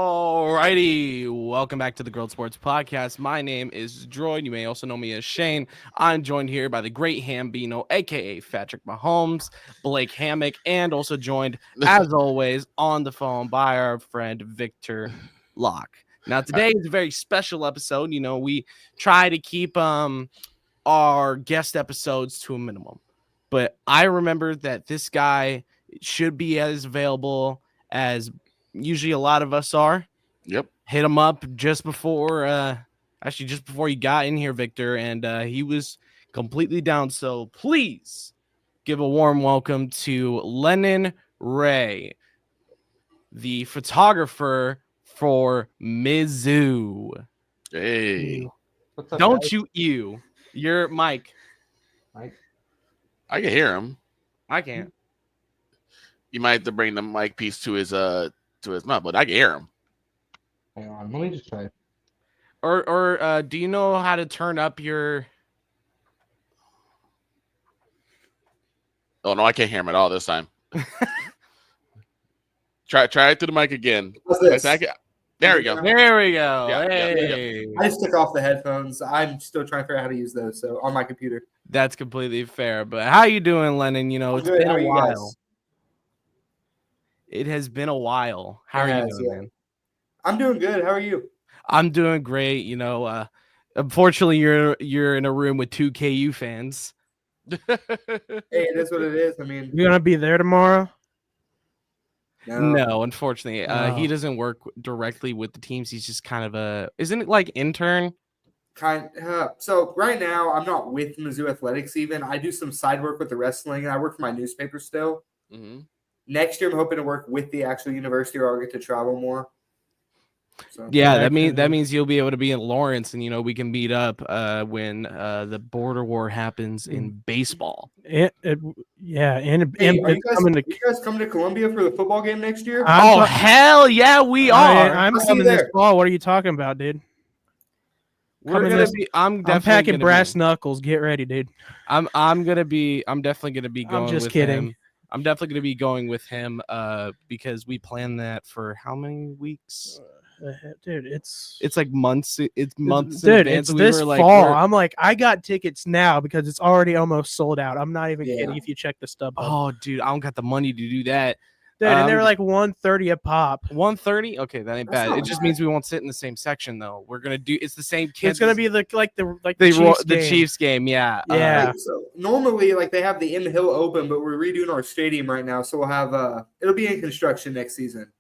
Alrighty, welcome back to the Grilled Sports Podcast. My name is Droid. You may also know me as Shane. I'm joined here by the great Hambino, aka Patrick Mahomes, Blake Hammock, and also joined, as always, on the phone by our friend Victor Locke. Now, today is a very special episode. You know, we try to keep our guest episodes to a minimum, but I remember that this guy should be as available as usually a lot of us are. Yep. Hit him up just before you got in here, Victor, and he was completely down. So please give a warm welcome to Lennon Ray, the photographer for Mizzou. Hey, What's up, Don't guys? you're Mike. Mike? I can hear him. I can't. You might have to bring the mic piece to his mouth, but I can hear him. Hang on, let me just try. Or do you know how to turn up your? Oh no, I can't hear him at all this time. Try it through the mic again. What's this? There we go. There we go. Yeah, Hey. I just took off the headphones. I'm still trying to figure out how to use those. So on my computer. That's completely fair. But how you doing, Lennon? You know, it's Good. been How a are you while. guys? It has been a while. How are It you has, doing, yeah. man? I'm doing good. How are you? I'm doing great. You know, unfortunately, you're in a room with two KU fans. Hey, it is what it is. I mean, You gonna be there tomorrow? No, unfortunately, he Oh. doesn't work directly with the teams. He's just kind of isn't it like intern? So right now I'm not with Mizzou Athletics. Even I do some side work with the wrestling, and I work for my newspaper still. Mhm. Next year I'm hoping to work with the actual university, or I'll get to travel more. So Yeah, Yeah, that means you'll be able to be in Lawrence, and you know we can meet up when the border war happens in baseball. Hey, and are it's coming to. you guys coming to Columbia for the football game next year? I'm Hell yeah, we are. I'm I'll see you coming this there. fall. What are you talking about, dude? We're coming gonna this- be. I'm I'm definitely packing gonna brass be, knuckles. Get ready, dude. I'm definitely gonna be going. I'm just with kidding. Him. I'm definitely gonna be going with him. Because we planned that for how many weeks? Dude, it's It's months. It's months. Dude, in advance. it's We this were like, fall. we're- I'm like, I got tickets now because it's already almost sold out. I'm not even Yeah. kidding. If you check the StubHub, Oh, dude, I don't got the money to do that. dude, and they were like $130 a pop. 130. Okay, that ain't That's bad. not It just bad. means we won't sit in the same section though. We're gonna do. It's the same. It's gonna be the the Chiefs game. Chiefs game. Yeah. Yeah. Like, so normally, like they have the in the hill open, but we're redoing our stadium right now, so we'll have it'll be in construction next season.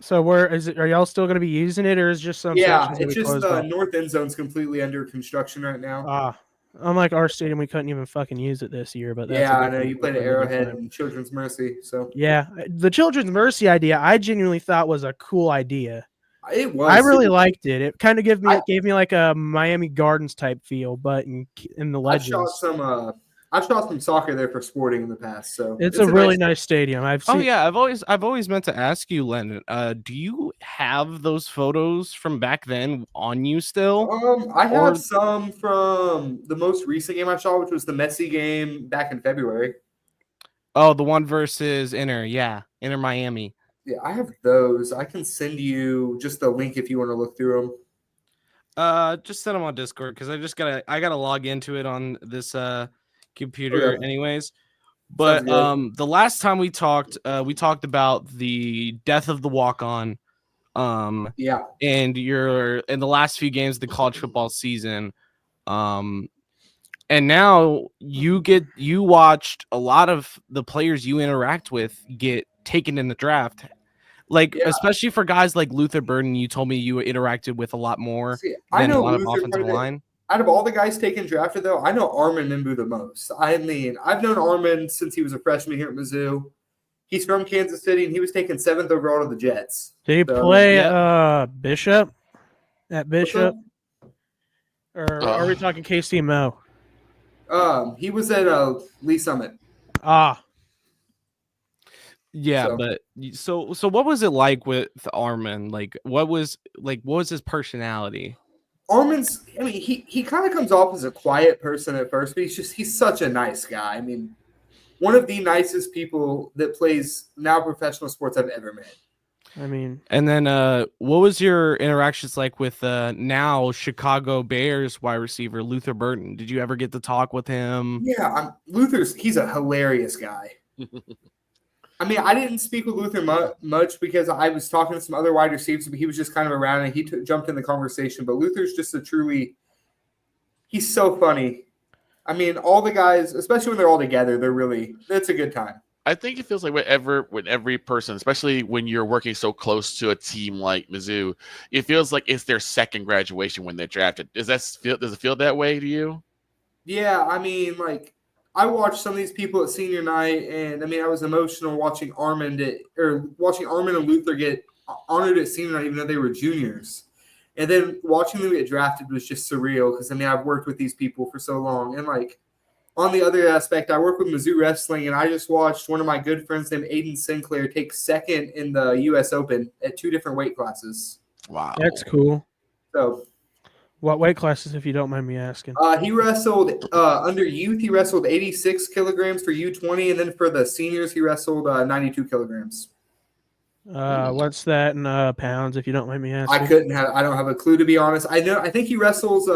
So where is it? Are y'all still gonna be using it, or is just some Yeah, sections gonna it's be just closed the off? north end zone's completely under construction right now. Unlike our stadium, we couldn't even fucking use it this year. But that's Yeah, a I know different- you played at different Arrowhead time. and Children's Mercy, so Yeah, the Children's Mercy idea, I genuinely thought was a cool idea. it was. I really liked it. It kind of gave me I- like a Miami Gardens type feel, but in the I've shot legends. I've shot some soccer there for sporting in the past, so It's a really nice stadium. I've seen. Oh yeah, I've always meant to ask you, Lennon. Do you have those photos from back then on you still? I have Or- some from the most recent game I shot, which was the Messi game back in February. Oh, the one versus Inter. Yeah, Inter Miami. Yeah, I have those. I can send you just the link if you want to look through them. Just send them on Discord because I gotta log into it on this computer Okay. anyways. But Sounds good. the last time we talked about the death of the walk-on. Yeah. And you're in the last few games of the college football season. And now you watched a lot of the players you interact with get taken in the draft. Like, Yeah. especially for guys like Luther Burden, you told me you interacted with a lot more See, I than a know lot of Luther offensive Burden- line. Out of all the guys taken drafted, though, I know Armin Nimbu the most. I mean, I've known Armin since he was a freshman here at Mizzou. He's from Kansas City, and he was taken 7th overall to the Jets. Did he So, play yeah. Bishop at Bishop, So, or are we talking KCMO? he was at Lee Summit. Yeah, So- but so what was it like with Armin? Like, what was his personality? Armin's, I mean, he kind of comes off as a quiet person at first, but he's such a nice guy. I mean, one of the nicest people that plays now professional sports I've ever met. I mean, And then what was your interactions like with now Chicago Bears wide receiver Luther Burton? Did you ever get to talk with him? Yeah, he's a hilarious guy. I mean, I didn't speak with Luther much because I was talking to some other wide receivers, but he was just kind of around and he jumped in the conversation. But Luther's just he's so funny. I mean, all the guys, especially when they're all together, it's a good time. I think it feels like with every person, especially when you're working so close to a team like Mizzou, it feels like it's their second graduation when they're drafted. Does it feel that way to you? Yeah, I mean, like I watched some of these people at senior night, and I mean, I was emotional watching Armand and Luther get honored at senior night, even though they were juniors. And then watching them get drafted was just surreal because I mean, I've worked with these people for so long, and like on the other aspect, I work with Mizzou Wrestling, and I just watched one of my good friends named Aiden Sinclair take second in the U.S. Open at 2 different weight classes. Wow, that's cool. So, What weight classes, if you don't mind me asking? he wrestled under youth. He wrestled 86 kilograms for U20, and then for the seniors, he wrestled 92 kilograms. What's that in pounds, if you don't mind me asking? I don't have a clue, to be honest. I think he wrestles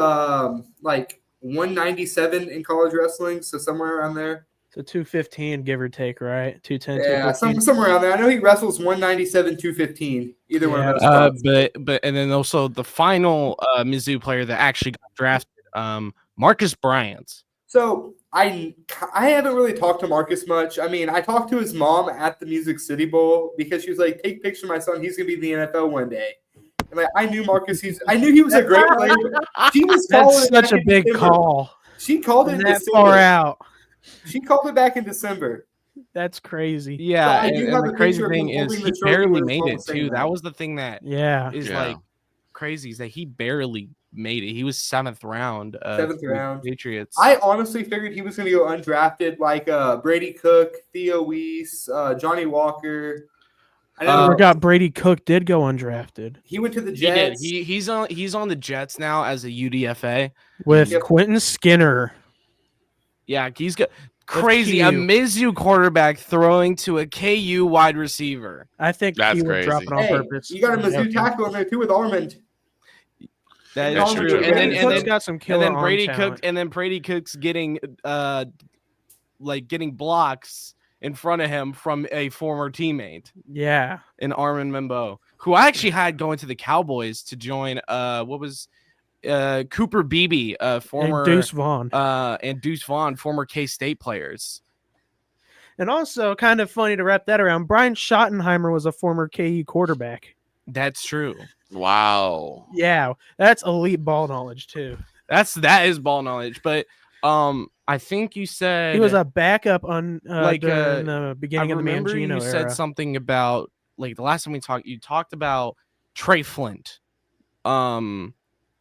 like 197 in college wrestling, so somewhere around there. So 215, give or take, right? 210, Yeah, 215. somewhere around there. I know he wrestles 197, 215. Either one of those. spots. But and then also the final Mizzou player that actually got drafted, Marcus Bryant. So I haven't really talked to Marcus much. I mean, I talked to his mom at the Music City Bowl because she was like, "Take a picture of my son. He's gonna be in the NFL one day." And like, I knew Marcus. I knew he was a great player. She was That's such a back in big December. call. She called it in That December. far out. She called it back in December. That's crazy. Yeah, So I do have and a the crazy picture of thing him is holding he the trophy barely with his made mom it saying too. that. That was the thing that Yeah. is Yeah. like crazy is that he barely made it. He was 7th round. 7th with the round. Patriots. I honestly figured he was going to go undrafted, like Brady Cook, Theo Weiss, Johnny Walker. I I know forgot Brady Cook did go undrafted he went to the He did. Jets. He's on the Jets now as a UDFA. with Yep. Quentin Skinner. Yeah, he's got crazy. A KU. Mizzou quarterback throwing to a KU wide receiver. I think That's he would drop crazy. it on Hey, purpose. you got a Mizzou Okay. tackle in there too with Armand. That That's is true, true. too. And Brady then Cook's got some and killer then arm Brady talent. Cook and then Brady Cook's getting getting blocks in front of him from a former teammate Yeah. in Armin Membo, who I actually had going to the Cowboys to join Cooper Beebe, former And Deuce Vaughn. and Deuce Vaughn, former K-State players. And also, kind of funny to wrap that around, Brian Schottenheimer was a former KU quarterback. That's true. Wow. Yeah, that's elite ball knowledge too. That is ball knowledge. But I think you said He was a backup on Like, during the I beginning of the remember Mangino you said era. something about like the last time we talked. You talked about Trey Flint.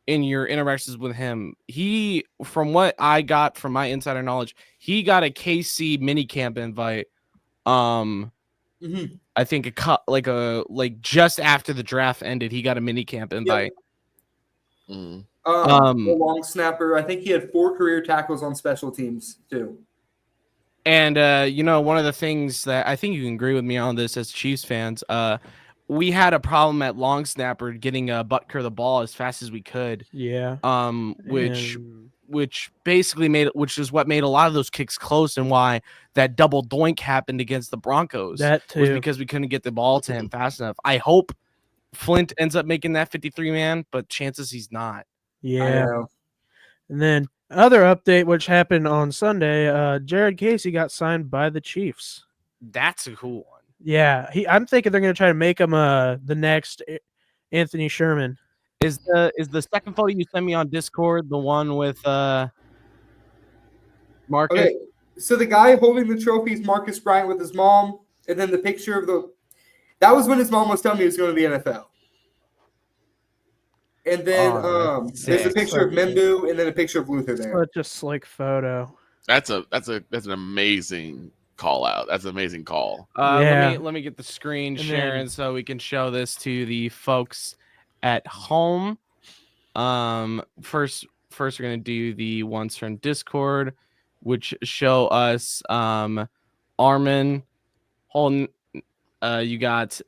In your interactions with him, he, from what I got from my insider knowledge, he got a KC minicamp invite. Mhm. I think like just after the draft ended, he got a minicamp invite. Mm. The long snapper. I think he had 4 career tackles on special teams too. And one of the things that I think you can agree with me on this as Chiefs fans, we had a problem at long snapper getting Butker the ball as fast as we could. Yeah. Which And basically which is what made a lot of those kicks close and why that double doink happened against the Broncos. that Was too. because we couldn't get the ball to him fast enough. I hope Flint ends up making that 53-man, but chances he's not. I Yeah. know. And then other update, which happened on Sunday, Jared Casey got signed by the Chiefs. That's a cool one. Yeah, I'm thinking they're going to try to make him the next Anthony Sherman. Is the second photo you sent me on Discord the one with Marcus? Okay, so the guy holding the trophy is Marcus Bryant with his mom, and then the picture of that was when his mom was telling me he was going to the NFL. And then that's there's a sick. picture of Membu and then a picture of Luther there. Such a slick photo. That's an amazing call out. That's an amazing call. Yeah. Let me get the screen And sharing then- so we can show this to the folks at home. First we're gonna do the ones from Discord, which show us Armin holding. You got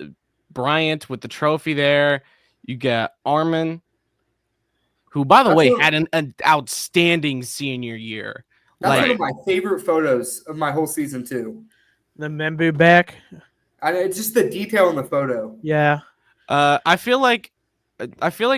Bryant with the trophy there. You got Armin, who, by the That's way, one- had an outstanding senior year. That's Like, one of my favorite photos of my whole season too. The Membu back. It's just the detail in the photo. Yeah. I feel like what I feel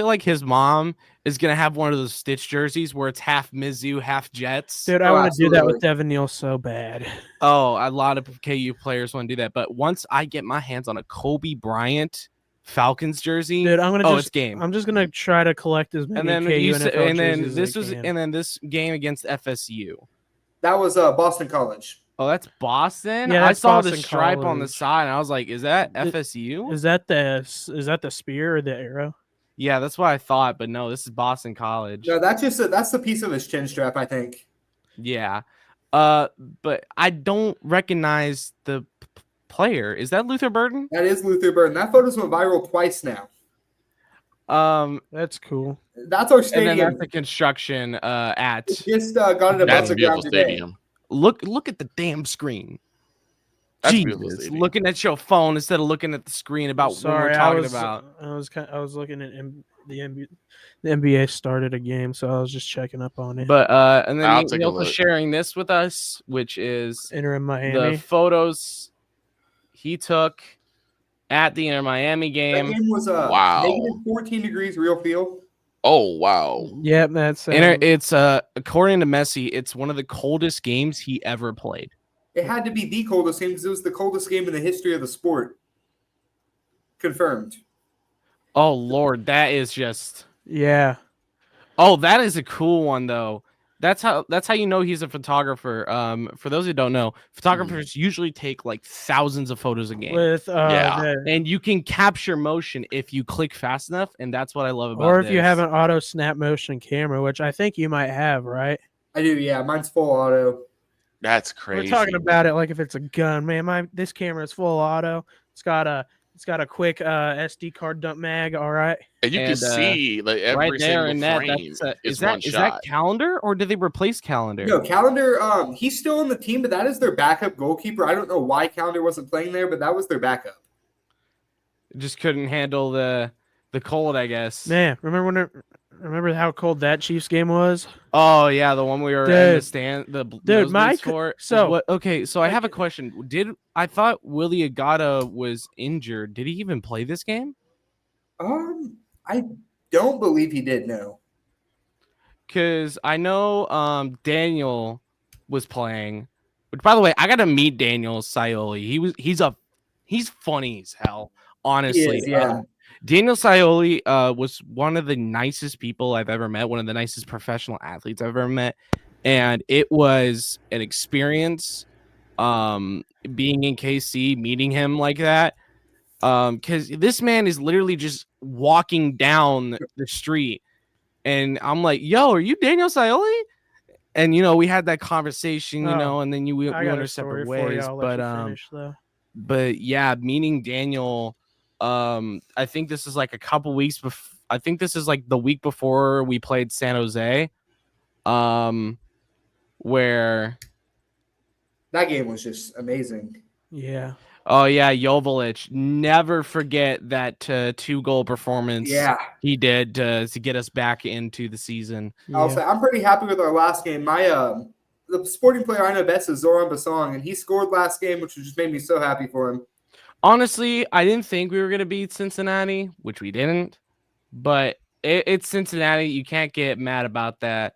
like his mom is gonna have one of those Stitch jerseys where it's half Mizzou, half Jets. Dude, I Oh, want to do that with absolutely. Devin Neal so bad. Oh, a lot of KU players want to do that. But once I get my hands on a Kobe Bryant Falcons jersey, Dude, it's game. I'm just gonna try to collect as many And then KU NFL jerseys as I can. and then this game against FSU. That was Boston College. Oh, that's Boston. Yeah, I that's saw the Boston stripe on the College. side, and I was like, "Is that It- FSU?" Is that the spear or the arrow? Yeah, that's what I thought. But no, this is Boston College. No, that's the piece of his chin strap, I think. Yeah. But I don't recognize the player. Is that Luther Burden? That is Luther Burden. That photo's went viral twice now. That's cool. That's our And then stadium. that's the construction at. It just got it above That's a the beautiful ground today. stadium. Look at the damn screen. That's a beautiful Jesus, stadium. looking at your phone instead of looking at the screen about what Sorry, we're talking about. I was looking at the NBA started a game, so I was just checking up on it. But and then I'll he take a also look. sharing this with us, which is Inter in the Miami. photos he took at the Inter Miami That game. game was Wow. negative 14 degrees real feel. Oh wow. Yep, that's It's according to Messi, it's one of the coldest games he ever played. It had to be the coldest game because it was the coldest game in the history of the sport. Confirmed. Oh Lord, that is just. yeah. Oh, that is a cool one though. That's how you know he's a photographer. For those who don't know, photographers usually take like thousands of photos a game, With Yeah. and you can capture motion if you click fast enough, and that's what I love about. or if you this. have an auto snap motion camera, which I think you might have, right? I do, yeah. Mine's full auto. That's crazy. We're talking about it like if it's a gun, man. This camera is full auto. It's got a quick SD card dump mag. All right. And you can And, see like every right there single in that. frame Is one that shot. Calendar or did they replace Calendar? No, Calendar, he's still on the team, but that is their backup goalkeeper. I don't know why Calendar wasn't playing there, but that was their backup. Just couldn't handle the cold, I guess. Man, remember how cold that Chiefs game was? Oh yeah, the one we were in the Dude. stand. The Dude, nosebleeds for. so- What? Okay, so I have a question. I thought Willie Agata was injured? Did he even play this game? I don't believe he did, no. Because I know Daniel was playing. Which, by the way, I got to meet Daniel Scioli. He's funny as hell. Honestly, He is, yeah. Daniel Scioli was one of the nicest people I've ever met, one of the nicest professional athletes I've ever met, and it was an experience being in KC, meeting him like that, because this man is literally just walking down the street, and I'm like, "Yo, are you Daniel Scioli?" And we had that conversation, and then we I went got our a story separate for you. ways, I'll let but you finish, though. but yeah, meeting Daniel, I think this is like a couple weeks before. I think this is like the week before we played San Jose, where That game was just amazing. Yeah. oh yeah, Jovelich, never forget that 2-goal performance Yeah. he did to get us back into the season. I'll say I'm pretty happy with our last game. My the sporting player I know best is Zoran Basong, and he scored last game, which just made me so happy for him. Honestly, I didn't think we were gonna beat Cincinnati, which we didn't, but it's Cincinnati. You can't get mad about that.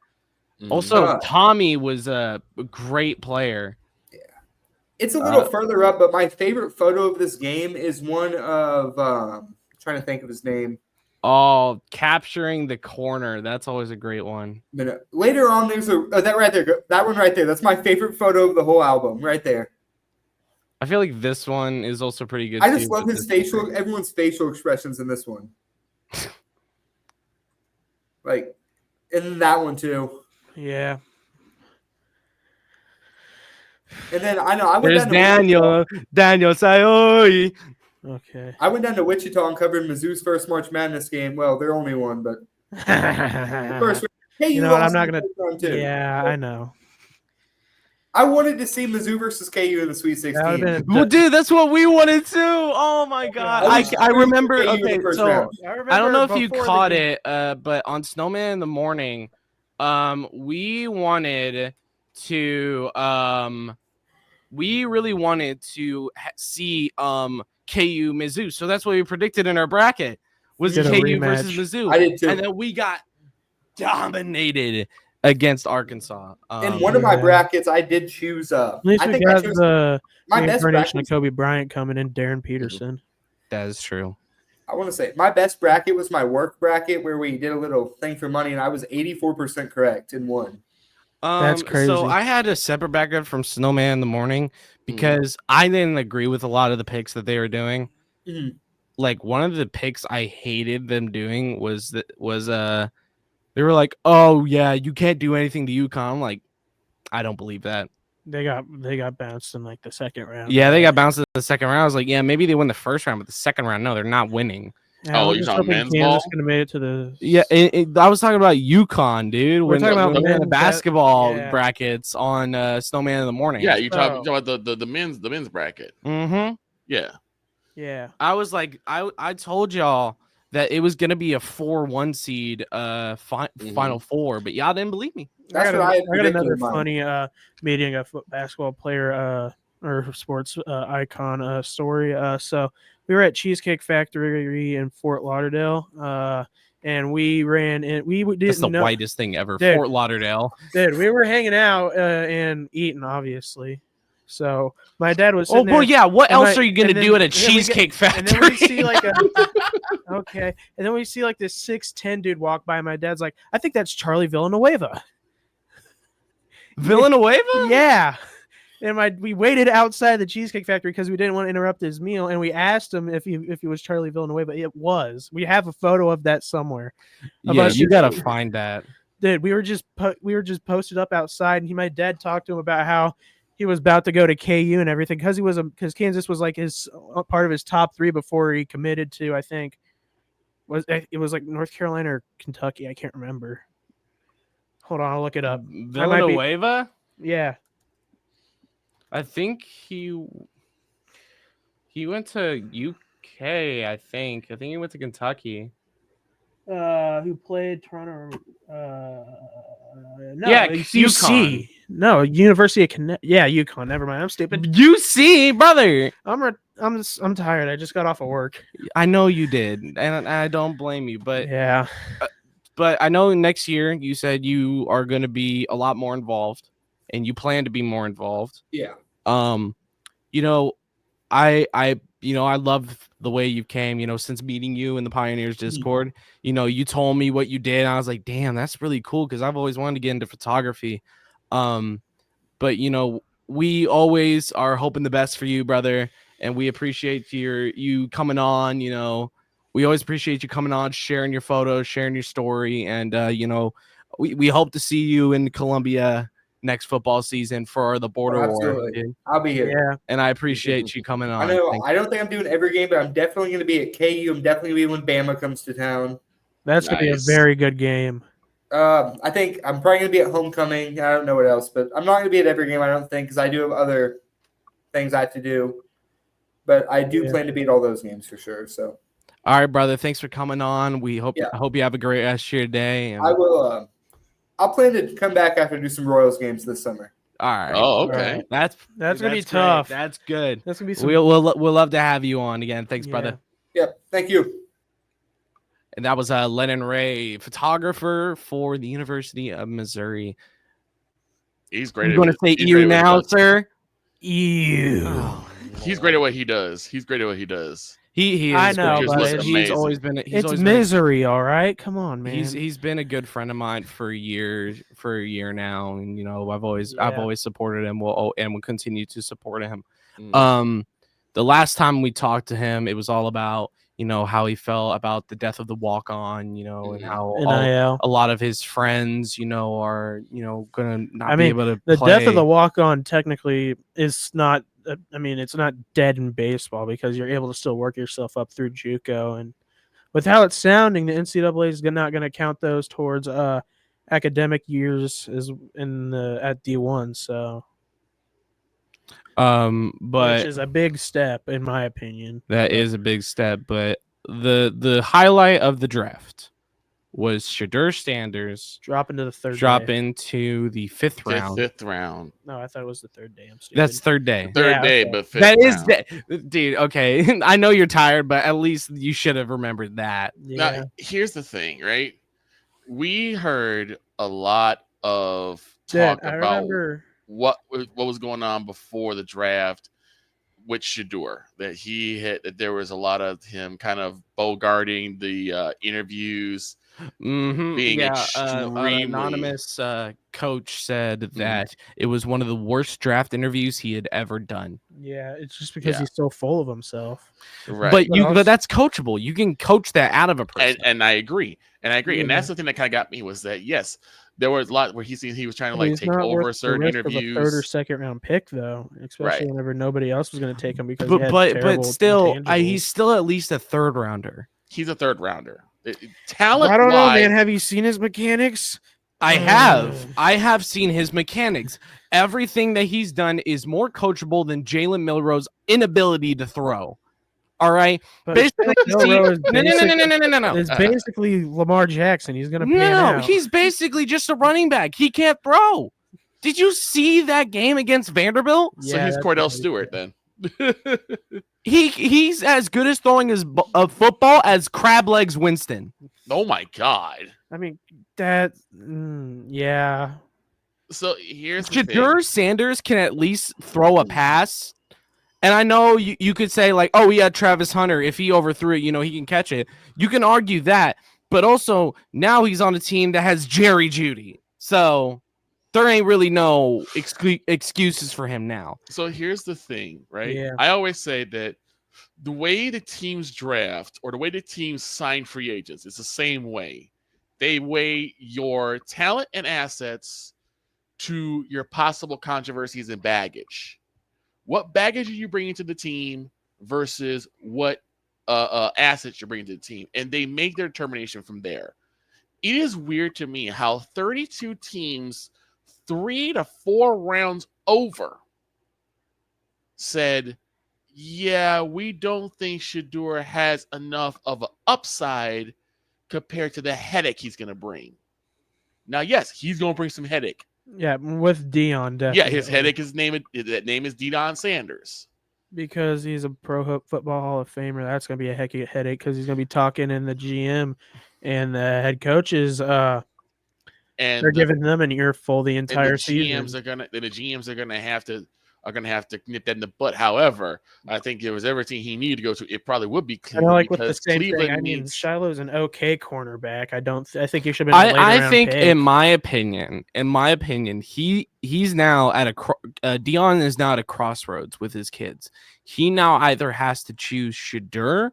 Also, Tommy was a great player. It's a little further up, but my favorite photo of this game is one of trying to think of his name. Oh, capturing the corner. That's always a great one. Later on, there's that right there. That one right there. That's my favorite photo of the whole album, right there. I feel like this one is also pretty good. I just too, love but his this is facial, great. everyone's facial expressions in this one. Like, in that one too. Yeah. And then I know I went There's down to Daniel Scioli. Okay. I went down to Wichita and covered Mizzou's first March Madness game. Well, their only one, but first. Hey, You know what, I'm lost not in the gonna- first round, too. Yeah, I know. I wanted to see Mizzou versus KU in the Sweet That would've 16. been Well, dude, that's what we wanted too. Oh my god, I was I rooting for remember. KU in the Okay, first so round. I don't know if you before the caught game- it, but on Snowman in the Morning, we wanted to, we really wanted to see KU Mizzou, so that's what we predicted in our bracket was Did a KU versus rematch. Mizzou, I did too. and then we got dominated against Arkansas. In one of my Yeah. brackets, I did choose. At least I we think I got chose the my best incarnation bracket. of Kobe Bryant coming in, Darren Peterson. That is true. I want to say my best bracket was my work bracket where we did a little thing for money, and I was 84% correct and won. That's So crazy. I had a separate bracket from Snowman in the Morning because I didn't agree with a lot of the picks that they were doing. Mhm. Like one of the picks I hated them doing was they were like, "Oh yeah, you can't do anything to UConn." I'm like, I don't believe that. They got bounced in like the second round. Yeah, they got bounced in the second round. I was like, yeah, maybe they win the first round, but the second round, no, they're not winning. Yeah, Oh, we're you're just talking hoping men's Kansas ball? could have made it to the. Yeah, I was talking about UConn, dude. We're talking about when we had the men's basketball yeah. brackets on Snowman in the Morning. Yeah, you talking So- about the men's bracket. Mm-hmm. Yeah. Yeah. I was like, I told y'all that it was gonna be a 4-1 seed, final four, but y'all didn't believe me. That's what I had I got predicted another in mine. funny meeting a basketball player or sports icon story. So we were at Cheesecake Factory in Fort Lauderdale, and we ran in. We That's didn't the know. whitest thing ever. Dude. Fort Lauderdale. Dude, we were hanging out and eating, obviously. So my dad was Oh sitting well, there. yeah. What and else my- are you gonna and then- do at a and then we get- Cheesecake Factory? And then we see like a okay, and then we see like this 6'10" dude walk by. My dad's like, I think that's Charlie Villanueva. Villanueva? Yeah. And we waited outside the Cheesecake Factory because we didn't want to interrupt his meal, and we asked him if he was Charlie Villanueva. It was. We have a photo of that somewhere. Yeah, us you just- gotta find that. Dude, we were just posted up outside, and my dad talked to him about how he was about to go to KU and everything because Kansas was like his part of his top 3 before he committed to, I think it was like North Carolina or Kentucky. I can't remember. Hold on, I'll look it up. Villanueva? Yeah. I think he went to UK. I think he went to Kentucky. Who played Toronto? No, Yeah, it's UConn. UC. No, University of Connecticut. Yeah, UConn. Never mind. I'm stupid. UC, brother. I'm tired. I just got off of work. I know you did, and I don't blame you. But Yeah. I know next year you said you are going to be a lot more involved, and you plan to be more involved. Yeah. You know, I love the way you came, since meeting you in the Pioneers Discord. You told me what you did, and I was like, damn, that's really cool because I've always wanted to get into photography. But we always are hoping the best for you, brother, and we appreciate you coming on. We always appreciate you coming on, sharing your photos, sharing your story, and we hope to see you in Columbia next football season for the border war. Absolutely. Dude. I'll be here. Yeah. And I appreciate you coming on. I know. Thank I don't think I'm doing every game, but I'm definitely going to be at KU. I'm definitely going to be when Bama comes to town. That's gonna be a Nice. very good game. I think I'm probably going to be at homecoming. I don't know what else, but I'm not going to be at every game, I don't think, because I do have other things I have to do. But I do Yeah. plan to be at all those games for sure. So All right, brother. Thanks for coming on. We hope Yeah. I hope you have a great rest of your day. And, I will. I'll plan to come back after and do some Royals games this summer. all right. Oh, All okay. right. That's Gonna be great. tough. That's good. That's gonna be some. We'll love to have you on again. Thanks, Yeah. brother. Yep. Thank you. And that was Lennon Ray, photographer for the University of Missouri. He's great. I'm going to say he's you great at what he now, does. sir. Ew. Oh, He's great at what he does. He is. He is. I know, great. but He's it's- always been. He's It's always been- misery, all right. Come on, man. He's been a good friend of mine for a year now, and I've always Yeah. supported him. Will continue to support him. Mm. The last time we talked to him, it was all about how he felt about the death of the walk on, and how NIL. a lot of his friends are gonna not I be mean, able to The play. death of the walk-on technically is not. I mean, it's not dead in baseball because you're able to still work yourself up through JUCO, and with how it's sounding, the NCAA is not going to count those towards academic years as at D1. So which But is a big step in my opinion. that is a big step. But the highlight of the draft was Shadur Sanders Drop into the third drop day. into the fifth round. Fifth round. No, I thought it was the third day. I'm stupid. That's third day. Third Yeah, day, okay. but fifth That is round. dude. Okay, I know you're tired, but at least you should have remembered that. Yeah. Now, here's the thing, right? We heard a lot of talk I about remember. what was going on before the draft with Shadur. That there was a lot of him kind of bogarting the interviews, being Yeah, extremely an anonymous coach said that it was one of the worst draft interviews he had ever done. Yeah, it's just because Yeah. he's so full of himself. right. But that's coachable. You can coach that out of a person. And I agree. And Yeah. that's the thing that kind of got me was that yes, there was a lot where he was trying to But like he's take not over worth the certain risk of a third or interviews. second round pick, though, especially Right. whenever nobody else was going to take him because he had but terrible still, intangibles. he's still at least a third rounder. He's a third rounder. Talent I don't know, wise, man. Have you seen his mechanics? I have seen his mechanics. Everything that he's done is more coachable than Jalen Milroe's inability to throw. All right. But Basically, Milroe is no. It's basically Lamar Jackson. He's going to pan No, out. he's basically just a running back. He can't throw. Did you see that game against Vanderbilt? so he's that's Cordell what he Stewart said. then. He's as good as throwing a football as Crab Legs Winston. Oh my god. I mean, that, yeah. So here's the Shadur Sanders can at least throw a pass. And I know you could say, like, oh, yeah, Travis Hunter, if he overthrew it, he can catch it. You can argue that. But also, now he's on a team that has Jerry Jeudy. So there ain't really no excuses for him now. So here's the thing, right? Yeah. I always say that the way the teams draft or the way the teams sign free agents is the same way. They weigh your talent and assets to your possible controversies and baggage. What baggage are you bringing to the team versus what assets you're bringing to the team? And they make their determination from there. It is weird to me how 32 teams 3 to 4 rounds over said, yeah, we don't think Shadur has enough of an upside compared to the headache he's going to bring. Now, yes, he's going to bring some headache. Yeah, with Dion, definitely. Yeah, his headache, that name is Deion Sanders. Because he's a pro football Hall of Famer, that's going to be a heck of a headache because he's going to be talking in the GM and the head coaches. And they're giving them an earful the entire season. The GMs are gonna have to nip that in the butt. However, I think if there was everything he needed to go to, it probably would be Cleveland. Like with the same Cleveland thing. I mean, Shiloh's an okay cornerback. I think he should have been. I think, in my opinion, he's now at Dion is now at a crossroads with his kids. He now either has to choose Shadur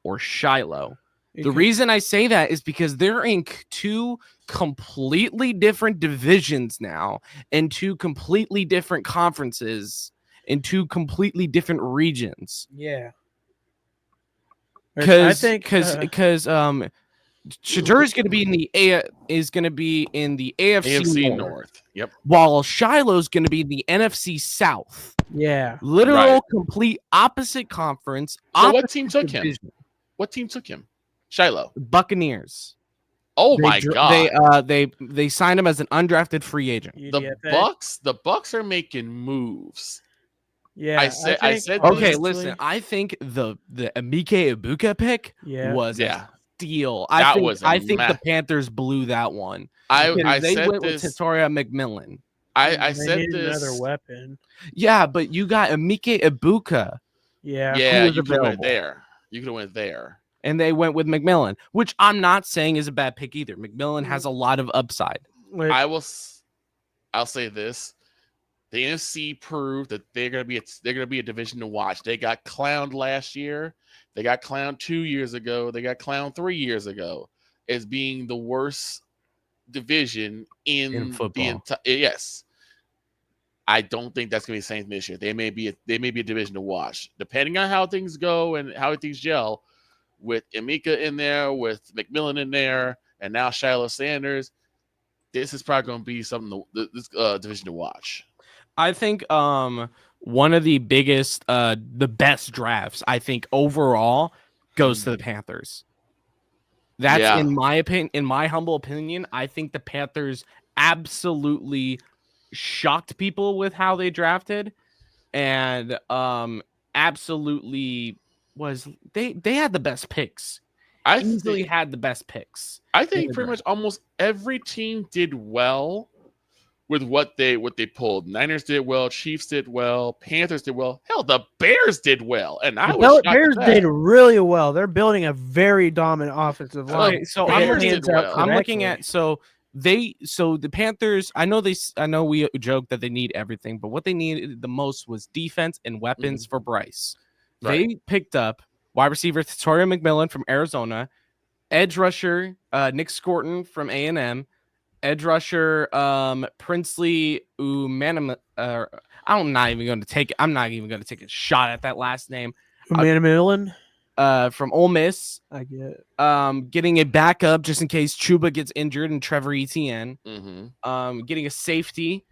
or Shiloh. The reason I say that is because they're in two completely different divisions now, and two completely different conferences, in two completely different regions. Yeah, because Shadur is going to be in the AFC North. Yep. While Shiloh's going to be in the NFC South. Yeah, literal complete opposite conference. So what team took him? What team took him? Shiloh. Buccaneers. Oh my god. They signed him as an undrafted free agent. The Bucks are making moves. Yeah. I said okay, listen. I think the Emeka Ibuka pick was a steal. I think the Panthers blew that one. They went with Tatoria McMillan. I said this another weapon. Yeah, but you got Emeka Ibuka. Yeah, you could have went there. And they went with McMillan, which I'm not saying is a bad pick either. McMillan has a lot of upside. I'll say this: the NFC proved that they're gonna be a division to watch. They got clowned last year. They got clowned 2 years ago. They got clowned 3 years ago as being the worst division in football. Yes. I don't think that's gonna be the same this year. They may be a division to watch, depending on how things go and how things gel. With Emeka in there, with McMillan in there, and now Shiloh Sanders, this is probably going to be something this division to watch. I think one of the biggest, the best drafts, I think, overall goes to the Panthers. That's Yeah. in my opinion, in my humble opinion, I think the Panthers absolutely shocked people with how they drafted, and absolutely was they had the best picks. I Easily think had the best picks. I in think the pretty draft. much almost every team did well with what they pulled. Niners did well, Chiefs did well, Panthers did well. Hell, the Bears did well, and I was shocked Bears at that. did really well. They're building a very dominant offensive line. Okay, so If I'm it Bears looking. did pans out well. I'm looking correctly. at so the Panthers. I know we joke that they need everything, but what they needed the most was defense and weapons for Bryce. Right. They picked up wide receiver Toria McMillan from Arizona, edge rusher Nick Scorton from A&M, edge rusher Princely Umanam. I'm not even going to take a shot at that last name. Millen, From Ole Miss. I get it. Getting a backup just in case Chuba gets injured and Trevor Etienne. Mm-hmm. Getting a safety,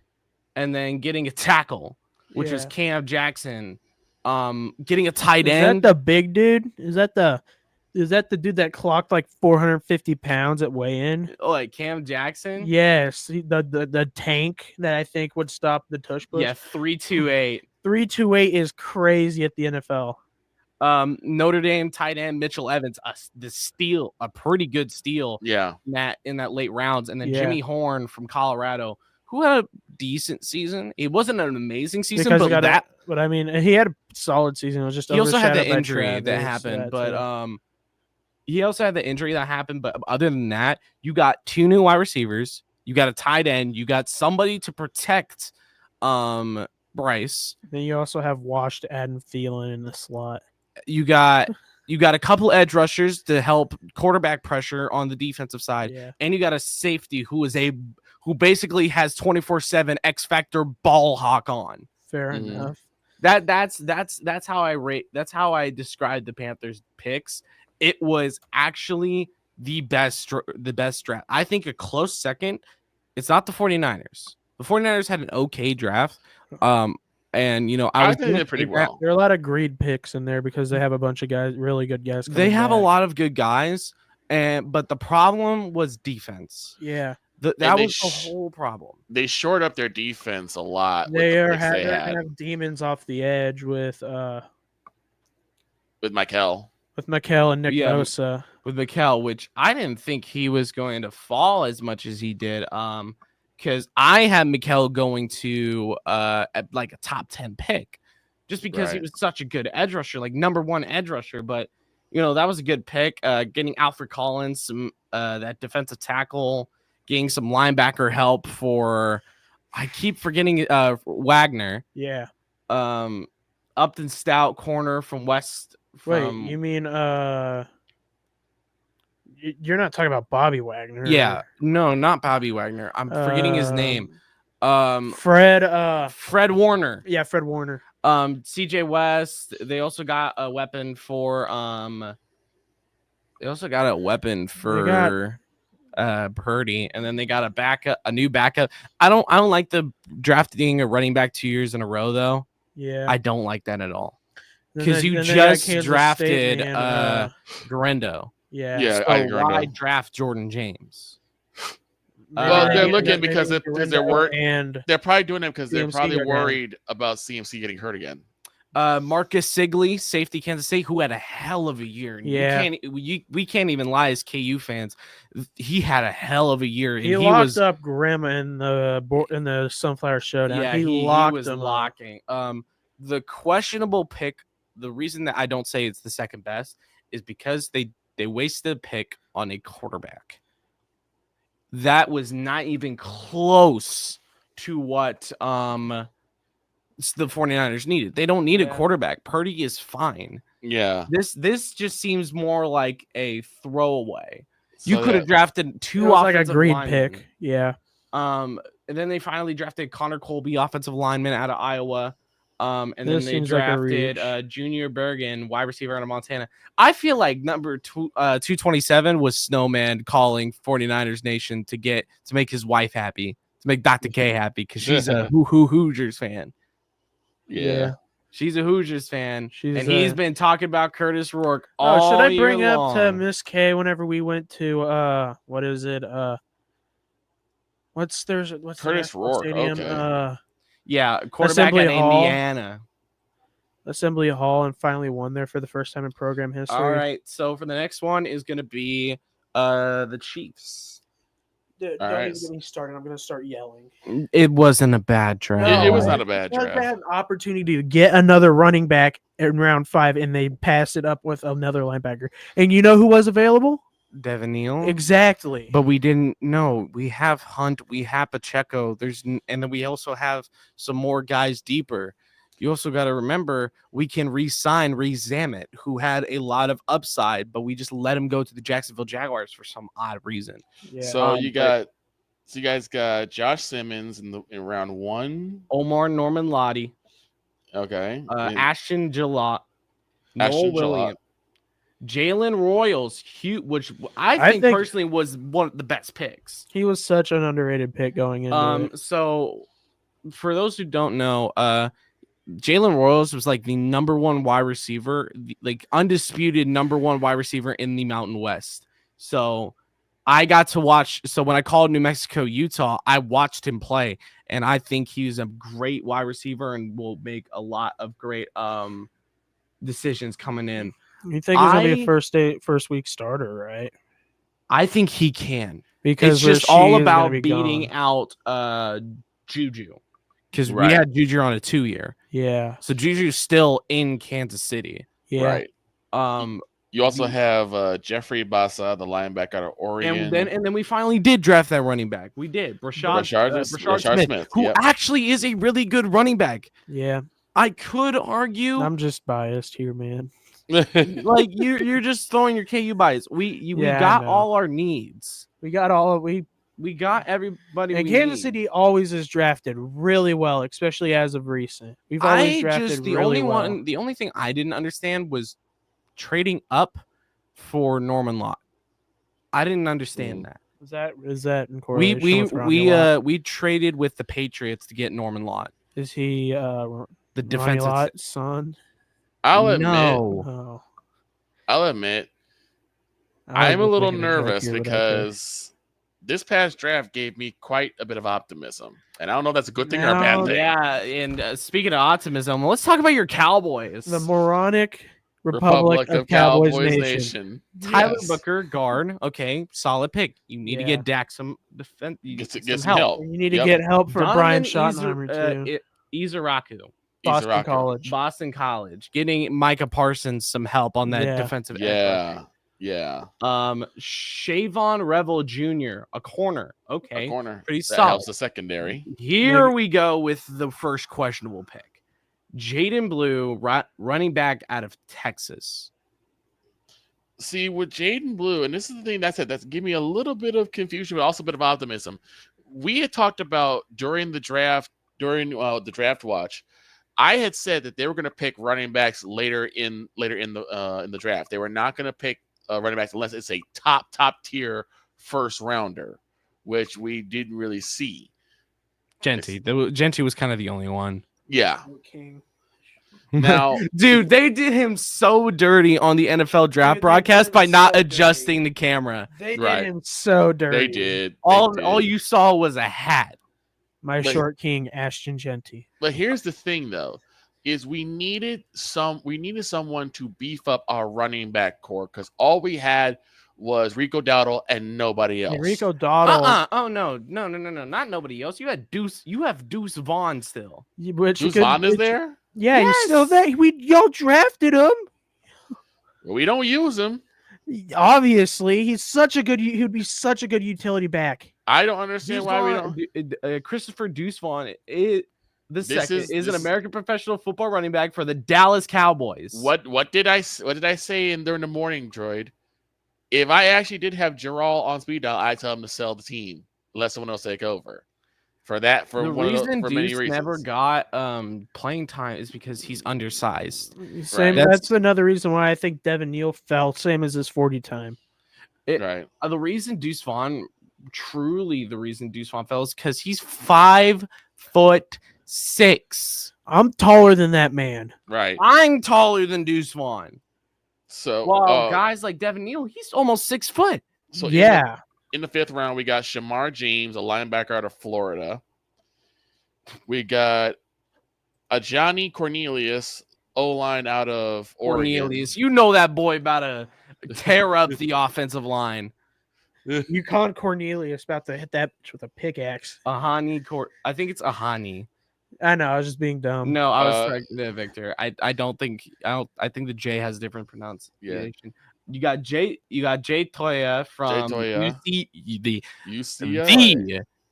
and then getting a tackle, which was Yeah. Cam Jackson. Getting a tight Is end. that the big dude? Is that the dude that clocked like 450 pounds at weigh-in? Like Cam Jackson. Yes, the tank that I think would stop the tush push. Yeah, 328. 328 is crazy at the NFL. Notre Dame tight end Mitchell Evans, a pretty good steal. Yeah. In that late rounds, and then Yeah. Jimmy Horn from Colorado, who had a decent season. It wasn't an amazing season, Because but I mean, he had a solid season. It was just he also had the overshadowed by injury that Travis, happened. But too. he also had the injury that happened. But other than that, you got 2 new wide receivers, you got a tight end, you got somebody to protect Bryce. Then you also have washed Adam Thielen in the slot. You got a couple edge rushers to help quarterback pressure on the defensive side, Yeah. and you got a safety who basically has 24/7 X Factor ball hawk on. Fair enough. That's how I describe the Panthers picks. It was actually the best draft. I think a close second, it's not the 49ers. The 49ers had an okay draft. And I think they did pretty well. There are a lot of greed picks in there because they have a bunch of guys, really good guys. They have a back. lot of good guys, but the problem was defense. Yeah. That was the whole problem. They shored up their defense a lot. They're with the picks gonna had have demons off the edge with Mikel. With Mikel and Nick Yeah, Bosa. With Mikel, which I didn't think he was going to fall as much as he did. Because I had Mikel going to at like a top 10 pick, just because he Right. was such a good edge rusher, like number 1 edge rusher. But that was a good pick. Getting Alfred Collins, some that defensive tackle, getting some linebacker help for. I keep forgetting Wagner. Yeah. Upton Stout corner from West. Wait, you mean you're not talking about Bobby Wagner? Yeah, no, not Bobby Wagner. I'm forgetting his name. Fred Warner. Yeah, Fred Warner. CJ West. They also got a weapon for Purdy, and then they got a new backup. I don't like the drafting a running back 2 years in a row though. Yeah, I don't like that at all. Then Because they- you then they got just Kansas drafted State man, Garendo. yeah. Yeah, So I agree. why draft Jordan James? Well, Maybe they're they- looking because they're worried. And They're probably doing it because they're CMC probably are down. worried about CMC getting hurt again. Marcus Sigley, safety, Kansas State, who had a hell of a year. And Yeah. we can't even lie as KU fans. He had a hell of a year. And he locked up Grimm in the Sunflower Showdown. Yeah, he locked was him up. locking. The questionable pick. The reason that I don't say it's the second best is because they wasted a pick on a quarterback. That was not even close to what the 49ers needed. They don't need a quarterback. Purdy is fine. Yeah. This just seems more like a throwaway. So, You could have drafted 2 It was like a offensive greed linemen. pick. Yeah. And then they finally drafted Connor Colby, offensive lineman out of Iowa. And then This they seems like a drafted reach. Junior Bergen, wide receiver out of Montana. I feel like number 227 was Snowman calling 49ers Nation to make his wife happy, to make Dr. K happy, because she's a Hoosiers fan. Yeah. She's a Hoosiers fan, She's, and he's been talking about Curtis Rourke Oh, all should I year bring up to long. Miss K whenever we went to what is it? What's the Curtis national Rourke, stadium? okay. Yeah, quarterback Assembly at Hall. Indiana. Assembly Hall, and finally won there for the first time in program history. All right, so for the next one is going to be the Chiefs. Dude, All don't right. even get me started. I'm gonna start yelling. It wasn't a bad draft. It was not a bad Because draft. they had an opportunity to get another running back in round 5, and they passed it up with another linebacker. And you know who was available? Devin Neal. Exactly. But we didn't know. We have Hunt, we have Pacheco. And then we also have some more guys deeper. You also got to remember we can re-sign Zamet, who had a lot of upside, but we just let him go to the Jacksonville Jaguars for some odd reason. Yeah. So Um, you guys got Josh Simmons in round 1. Omar Norman Lottie, Okay. Ashton Gillott, Noel Ashton Williams, Jalen Royals, which I think personally was one of the best picks. He was such an underrated pick going into it. So for those who don't know, Jalen Royals was like the number 1 wide receiver, like undisputed number 1 wide receiver in the Mountain West. So I got to watch. So when I called New Mexico, Utah, I watched him play, and I think he's a great wide receiver and will make a lot of great decisions coming in. You think he's gonna be a first week starter, right? I think he can. Because it's just all Rasheed is gonna about be beating gone. out Juju, because we Right. had Juju on a 2-year. Yeah. So Juju's still in Kansas City. Yeah. Right. You also have Jeffrey Bassa, the linebacker out of Oregon. And then we finally did draft that running back. We did. Rashard Smith, who actually is a really good running back. Yeah. I could argue. I'm just biased here, man. Like you're just throwing your KU bias. We got all our needs. We got everybody. And Kansas City always is drafted really well, especially as of recent. We've always drafted really well. The only thing I didn't understand was trading up for Norman Lott. I didn't understand that. Is that in correlation with Ronnie Lott? We traded with the Patriots to get Norman Lott. Is he the Ronnie defensive Lott's son? I'll admit, I'm a little nervous because this past draft gave me quite a bit of optimism. And I don't know if that's a good thing or a bad thing. Yeah, and speaking of optimism, let's talk about your Cowboys. The moronic Republic of Cowboys Nation. Tyler Booker, guard. Okay, solid pick. You need to get Dak some defense. Get some help. You need to get help for Brian Schottenheimer too. Izaraku. Boston College. Getting Micah Parsons some help on that defensive end. Yeah. Shavon Revel Jr., a corner. Okay. Pretty that solid. Helps the secondary. Here we go with the first questionable pick. Jaden Blue, running back out of Texas. See, with Jaden Blue, and this is the thing that's give me a little bit of confusion, but also a bit of optimism. We had talked about during the draft watch. I had said that they were going to pick running backs later in the draft. They were not going to pick running backs unless it's a top tier first rounder, which we didn't really see. Genty was kind of the only one. Yeah. King. Now, dude, they did him so dirty on the NFL draft broadcast by not adjusting the camera. They did him so dirty. They did. All you saw was a hat. My short king, Ashton Genty. But here's the thing, though, is we needed someone to beef up our running back core because all we had was Rico Dowdle and nobody else. Rico Dowdle. Oh no, not nobody else. You had Deuce. You have Deuce Vaughn still. Deuce Vaughn is there? Yeah, he's still there. Y'all drafted him. We don't use him. Obviously, he'd be such a good utility back. I don't understand why we don't. Christopher Deuce Vaughn is an American professional football running back for the Dallas Cowboys. What did I say during the morning, Droid? If I actually did have Gerald on speed dial, I'd tell him to sell the team, let someone else take over. The reason Deuce never got playing time is because he's undersized. That's another reason why I think Devin Neal fell, same as his 40 time. The reason Deuce Vaughn fell is because he's 5'6". I'm taller than that man. Right. I'm taller than Deuce Vaughn. So, Well, guys like Devin Neal, he's almost 6 foot. so Yeah. in the 5th round, we got Shamar James, a linebacker out of Florida. We got a Johnny Cornelius, O-line out of Oregon. Cornelius, you know that boy about to tear up the offensive line. Yukon Cornelius about to hit that bitch with a pickaxe. I think it's Ahani. I know, I was just being dumb. No, I was correcting that, Victor. I think the J has different pronunciation. You got Jay Toya from Toya. the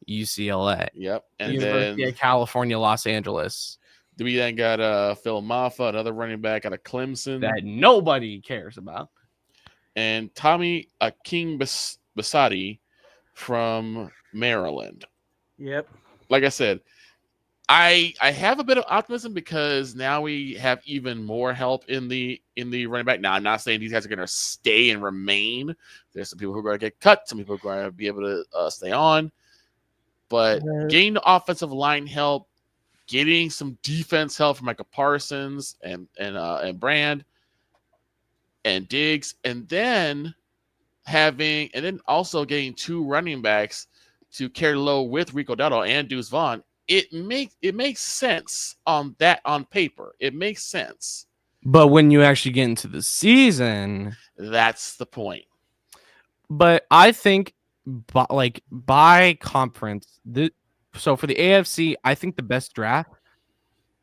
UCLA. Yep. And University then of California, Los Angeles. we then got Phil Maffa, another running back out of Clemson. That nobody cares about. And Tommy King Basati from Maryland. Yep. Like I said, I have a bit of optimism because now we have even more help in the running back. Now, I'm not saying these guys are going to stay and remain. There's some people who are going to get cut. Some people who are going to be able to stay on. But getting the offensive line help, getting some defense help from Micah Parsons and Brand and Diggs, and then also getting 2 running backs to carry low with Rico Dowdle and Deuce Vaughn. It makes sense on paper. It makes sense. But when you actually get into the season, that's the point. But I think by conference, so for the AFC, I think the best draft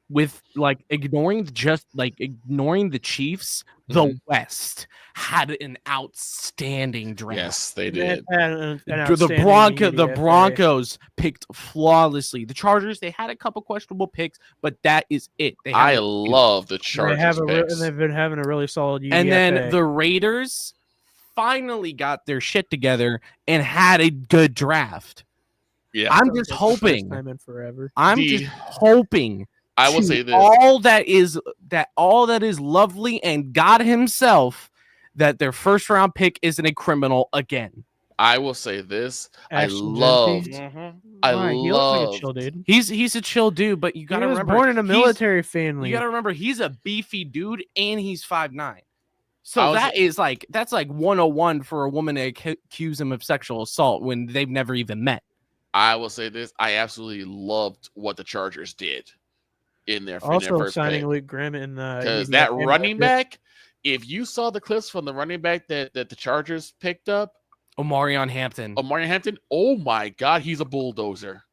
with ignoring the Chiefs, the West had an outstanding draft. Yes, they did. The Broncos picked flawlessly. The Chargers, they had a couple questionable picks, but that is it. I love the Chargers picks. And they've been having a really solid UDFA. And then the Raiders finally got their shit together and had a good draft. Yeah, I'm just hoping. Time in forever. Just hoping. I will say this: all that is lovely and God Himself, that their first round pick isn't a criminal again. I will say this: Ashton I loved. He looks like a chill dude. He's a chill dude, but you gotta remember, born in a military family. You gotta remember, he's a beefy dude and he's 5'9". So that's like 101 for a woman to accuse him of sexual assault when they've never even met. I will say this: I absolutely loved what the Chargers did in their first signing pick. Luke Grimm in because that running back. If you saw the clips from the running back that the Chargers picked up, Omarion Hampton. Oh my God, he's a bulldozer.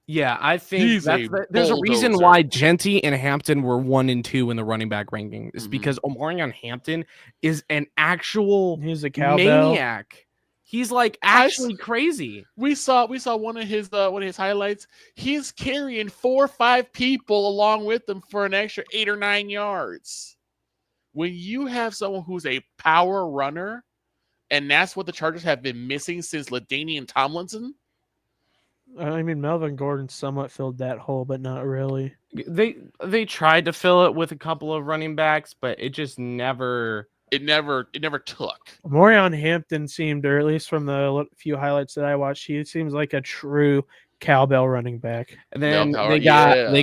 Yeah, I think there's a reason why Genty and Hampton were 1 and 2 in the running back ranking. Is because Omarion Hampton is an actual maniac. He's actually crazy. We saw one of his highlights. He's carrying 4 or 5 people along with him for an extra 8 or 9 yards. When you have someone who's a power runner, and that's what the Chargers have been missing since LaDainian Tomlinson. I mean, Melvin Gordon somewhat filled that hole, but not really. They tried to fill it with a couple of running backs, but it just never. It never took. Omarion Hampton seemed, or at least from the few highlights that I watched, he seems like a true cowbell running back. And then they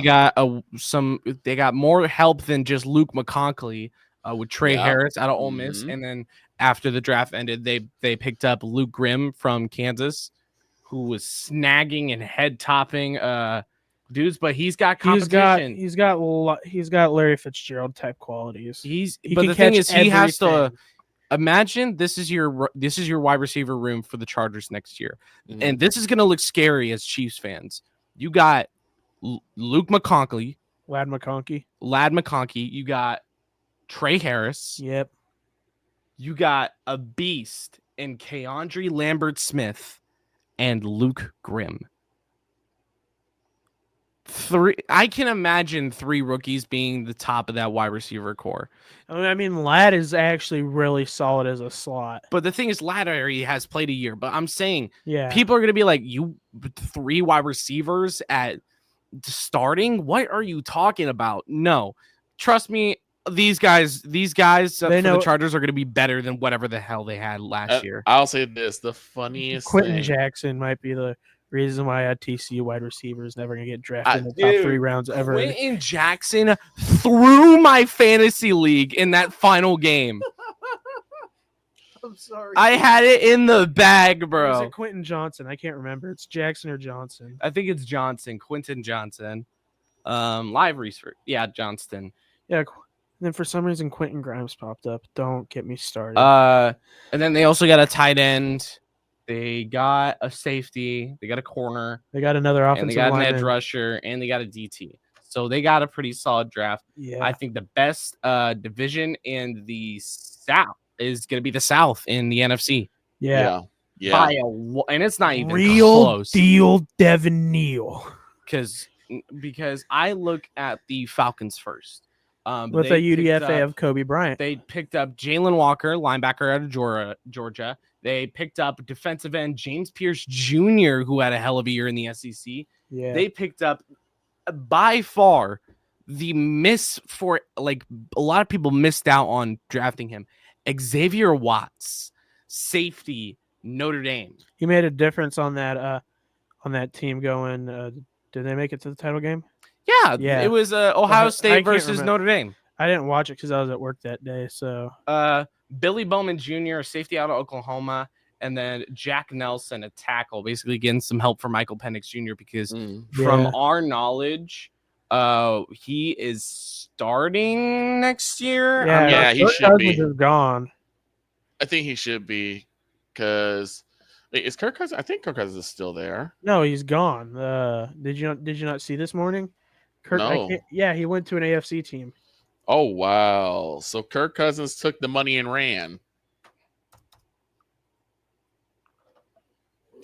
got more help than just Luke McConkley with Trey Harris out of Ole Miss. And then after the draft ended, they picked up Luke Grimm from Kansas, who was snagging and head topping dudes, but he's got competition. He's got Larry Fitzgerald type qualities. But the thing is, he has to imagine this is your wide receiver room for the Chargers next year, and this is going to look scary as Chiefs fans. You got Luke McConkley, Lad McConkey. You got Trey Harris. Yep. You got a beast in Keandre Lambert-Smith and Luke Grimm. I can imagine 3 rookies being the top of that wide receiver core. I mean, Ladd is actually really solid as a slot. But the thing is, Ladd already has played a year. But I'm saying, yeah, people are going to be like, you 3 wide receivers at starting? What are you talking about? No, trust me. These guys for the Chargers are going to be better than whatever the hell they had last year. I'll say this: the funniest Quentin thing, Jackson might be the Reason why a TCU wide receiver is never gonna get drafted in the Dude, top 3 rounds ever. Quentin Jackson threw my fantasy league in that final game. I'm sorry. I had it in the bag, Or is bro. it Quentin Johnson? I can't remember. It's Jackson or Johnson. I think it's Johnson, Quentin Johnson. Live research. Yeah, Johnston. Yeah. And then for some reason, Quentin Grimes popped up. Don't get me started. And then they also got a tight end. They got a safety. They got a corner. They got another And they offensive got an edge lineman. rusher. And they got a DT. So they got a pretty solid draft. Yeah. I think the best division in the South is going to be the South in the NFC. Yeah. By and it's not even Real close. deal Devin Neal. Because I look at the Falcons first. With a UDFA of Kobe Bryant. They picked up Jalen Walker, linebacker out of Georgia. They picked up defensive end James Pierce Jr., who had a hell of a year in the SEC. Yeah. They picked up by far the miss for like a lot of people missed out on drafting him. Xavier Watts, safety, Notre Dame. He made a difference on that team going. Did they make it to the title game? Yeah. It was Ohio I State can't versus remember. Notre Dame. I didn't watch it because I was at work that day. So Billy Bowman Jr., safety out of Oklahoma, and then Jack Nelson, a tackle, basically getting some help from Michael Penix Jr. because from our knowledge, he is starting next year. Yeah, he should be. Is gone. I think he should be because is Kirk Cousins? I think Kirk Cousins is still there. No, he's gone. Did you not see this morning? No. He went to an AFC team. Oh wow! So Kirk Cousins took the money and ran.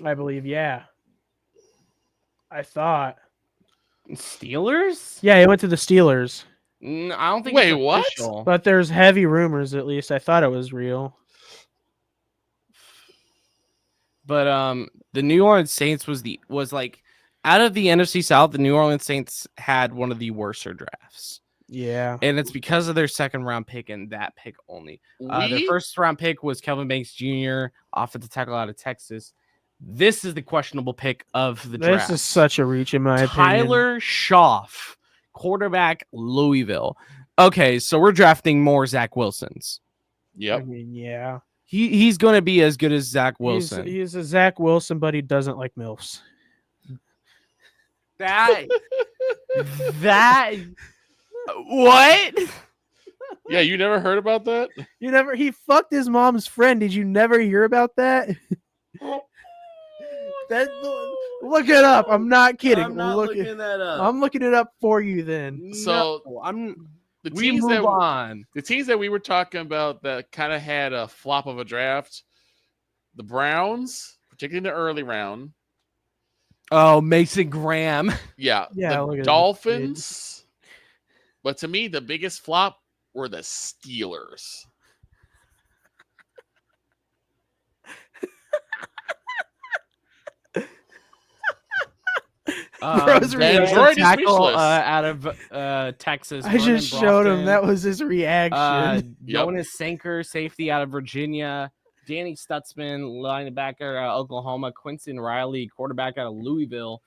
I believe, yeah. I thought. Steelers? Yeah, he went to the Steelers. I don't think. Wait, it's what? official. But there's heavy rumors, at least. I thought it was real. But the New Orleans Saints was like out of the NFC South, the New Orleans Saints had one of the worser drafts. Yeah. And it's because of their second round pick and that pick only. Their first round pick was Kelvin Banks Jr., offensive tackle out of Texas. This is the questionable pick of the draft. This is such a reach, in my opinion. Tyler Schaff, quarterback, Louisville. Okay, so we're drafting more Zach Wilsons. Yep. I mean, yeah. He's going to be as good as Zach Wilson. He's a Zach Wilson, but he doesn't like MILFs. That what? Yeah, you never heard about that? He fucked his mom's friend. Did you never hear about that? Look it up. I'm not kidding. I'm not looking that up. I'm looking it up for you then. So the teams that we were talking about that kind of had a flop of a draft, the Browns, particularly in the early round. Oh, Mason Graham. Yeah. The Dolphins. But to me, the biggest flop were the Steelers. Tackle out of Texas. I just showed him. That was his reaction. Jonas Sanker, safety out of Virginia. Danny Stutzman, linebacker out of Oklahoma. Quinton Riley, quarterback out of Louisville.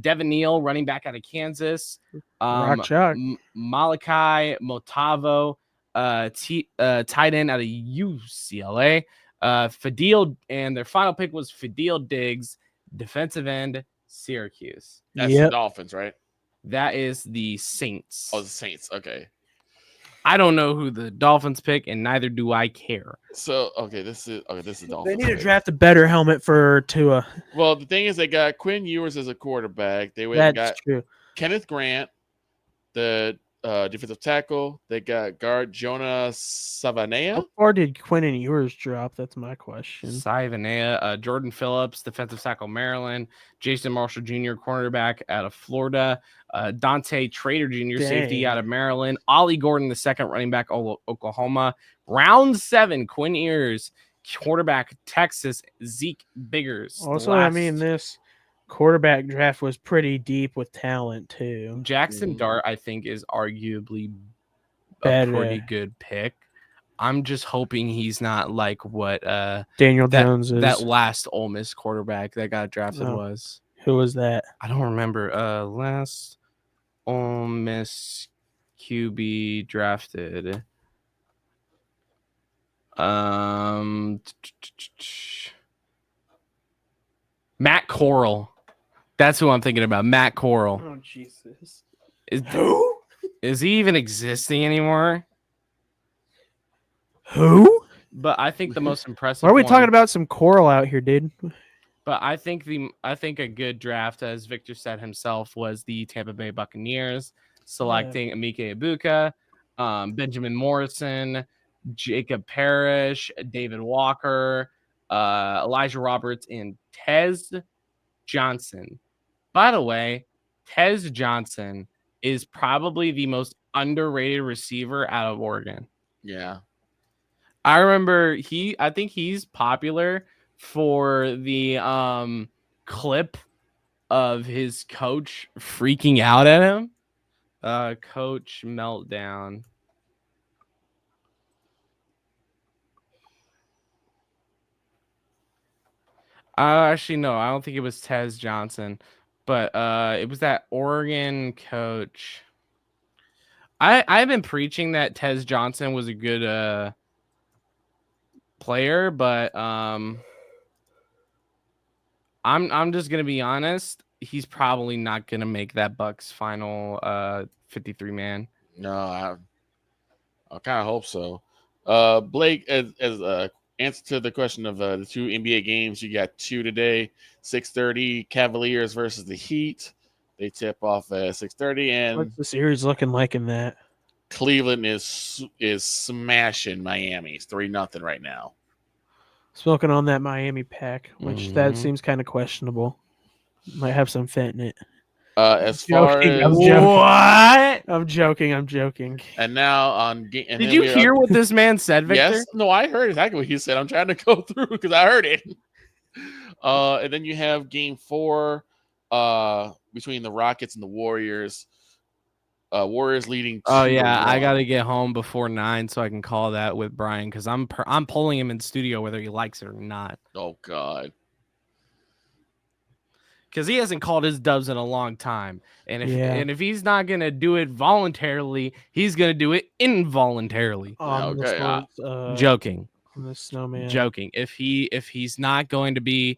Devin Neal, running back out of Kansas. Malachi Motavo, tight end out of UCLA. Fadil, and their final pick was Fadil Diggs, defensive end, Syracuse. That's the Dolphins, right? That is the Saints. Oh, the Saints. Okay. I don't know who the Dolphins pick, and neither do I care. So, this is Dolphins. They need to draft a better helmet for Tua. Well, the thing is, they got Quinn Ewers as a quarterback. They got true. Kenneth Grant, the defensive tackle. They got guard Jonah Savanea. Or did Quinn and Ewers drop? That's my question. Savanea, Jordan Phillips, defensive tackle, Maryland. Jason Marshall Jr., cornerback out of Florida. Dante Trader Jr., safety out of Maryland. Ollie Gordon, the second running back, Oklahoma. Round 7, Quinn Ewers, quarterback, Texas. Zeke Biggers. Also, I mean, this quarterback draft was pretty deep with talent too. Jackson Dart, I think, is arguably a pretty good pick. I'm just hoping he's not like what Daniel Jones is. That last Ole Miss quarterback that got drafted was. Who was that? I don't remember. Last Ole Miss QB drafted. Matt Corral. That's who I'm thinking about. Matt Corral. Oh Jesus! Is, Who? is he even existing anymore? Who? But I think the most impressive. Why are we one- talking about some coral out here, dude? But I think a good draft, as Victor said himself, was the Tampa Bay Buccaneers selecting Emeka Ibuka, Benjamin Morrison, Jacob Parrish, David Walker, Elijah Roberts, and Tez Johnson. By the way, Tez Johnson is probably the most underrated receiver out of Oregon. Yeah. I remember I think he's popular for the clip of his coach freaking out at him. Coach meltdown. Actually, no, I don't think it was Tez Johnson, but it was that Oregon coach. I've been preaching that Tez Johnson was a good player, but I'm just gonna be honest. He's probably not gonna make that Bucks final 53 man. No, I kind of hope so. Blake, as answer to the question of the two NBA games, you got two today. 6:30 Cavaliers versus the Heat. They tip off at 6:30, and What's the series looking like in that? Cleveland is smashing Miami. It's 3-0 right now. Smoking on that Miami pack, which that Mhm. seems kind of questionable. Might have some fent in it. As far Joking, as What? I'm joking. and now on and Did then you we are- hear what this man said, Victor? Yes, no, I heard exactly what he said. I'm trying to go through because I heard it. And then you have game 4 between the Rockets and the Warriors. Warriors leading 2-1. Oh yeah, I gotta get home before 9 so I can call that with Brian because I'm pulling him in studio whether he likes it or not Oh God. because he hasn't called his dubs in a long time, and Yeah. if he's not gonna do it voluntarily, he's gonna do it involuntarily. Okay, Joking, on the snowman. joking. If he's not going to be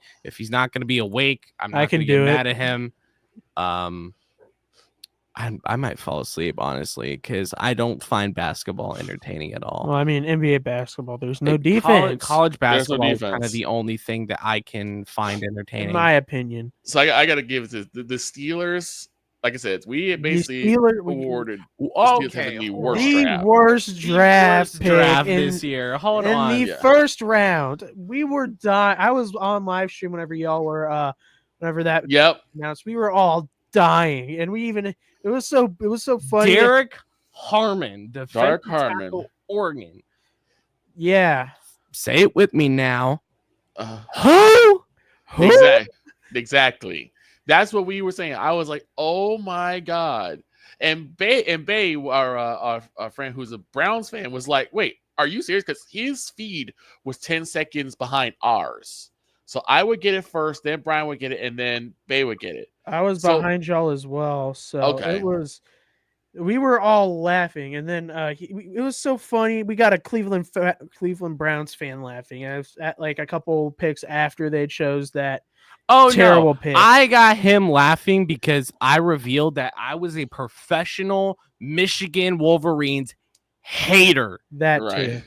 awake, I'm not I can gonna get do it. mad at him. I might fall asleep honestly because I don't find basketball entertaining at all. Well, I mean, NBA basketball, there's no Like, defense, College There's no basketball is kind of defense. the only thing that I can find in entertaining. my opinion. So I got to give it to the Steelers. Like I said, we basically awarded Steelers having the worst the draft. worst draft Worst draft pick this year. Hold in on. the Yeah. first round. We were dying. I was on live stream whenever y'all were whenever that Yep. announced. We were all dying, and we even it was so funny. Derek Harmon, defensive Harmon. tackle, Oregon. Yeah. Say it with me now. Who? Exactly. That's what we were saying. I was like, "Oh my God!" And Bay, our friend who's a Browns fan, was like, "Wait, are you serious?" Because his feed was 10 seconds behind ours. So I would get it first, then Brian would get it, and then Bay would get it. I was So- behind y'all as well, so Okay. it was. We were all laughing, and then it was so funny. We got a Cleveland Browns fan laughing. I was at like a couple picks after they chose that terrible pick. I got him laughing because I revealed that I was a professional Michigan Wolverines hater. That Right. too.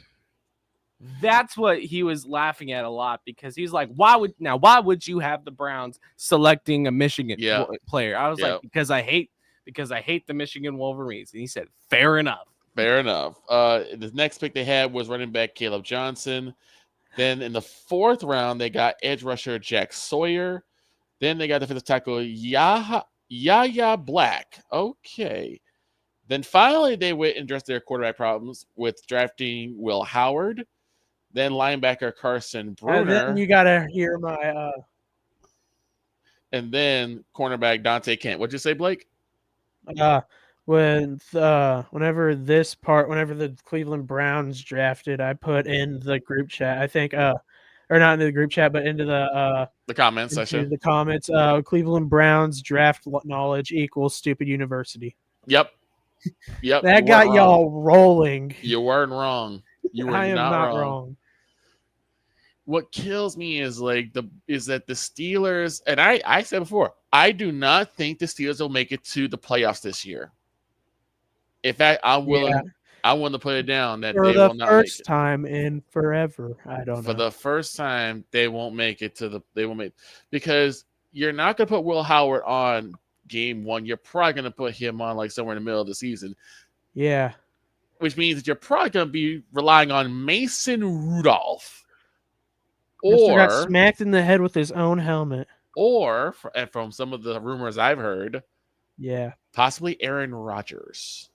That's what he was laughing at a lot because he's like, why would you have the Browns selecting a Michigan Yeah. player? I was Yeah. like, because I hate the Michigan Wolverines. And he said, fair enough. Fair enough. The next pick they had was running back Caleb Johnson. Then in the 4th round, they got edge rusher Jack Sawyer. Then they got defensive tackle Yahya Black. Okay. Then finally, they went and addressed their quarterback problems with drafting Will Howard. Then linebacker Carson And Bruner. then you gotta hear my And then cornerback Dante Kent. What'd you say, Blake? whenever the Cleveland Browns drafted, I put in the group chat. I think or or not into the group chat, but into The comments into section. the comments. Cleveland Browns draft knowledge equals stupid university. Yep. That you got weren't wrong. y'all rolling. You weren't wrong. You were I am not, not wrong. wrong. What kills me is that the Steelers, and I said before, I do not think the Steelers will make it to the playoffs this year. In fact, I'm willing to put it down that For they the will not make first it. time in forever. I don't For know. the first time, they won't make it because you're not going to put Will Howard on game one. You're probably going to put him on like somewhere in the middle of the season, Yeah. which means that you're probably going to be relying on Mason Rudolph Mister got or smacked in the head with his own helmet. and from some of the rumors I've heard, Yeah. possibly Aaron Rodgers.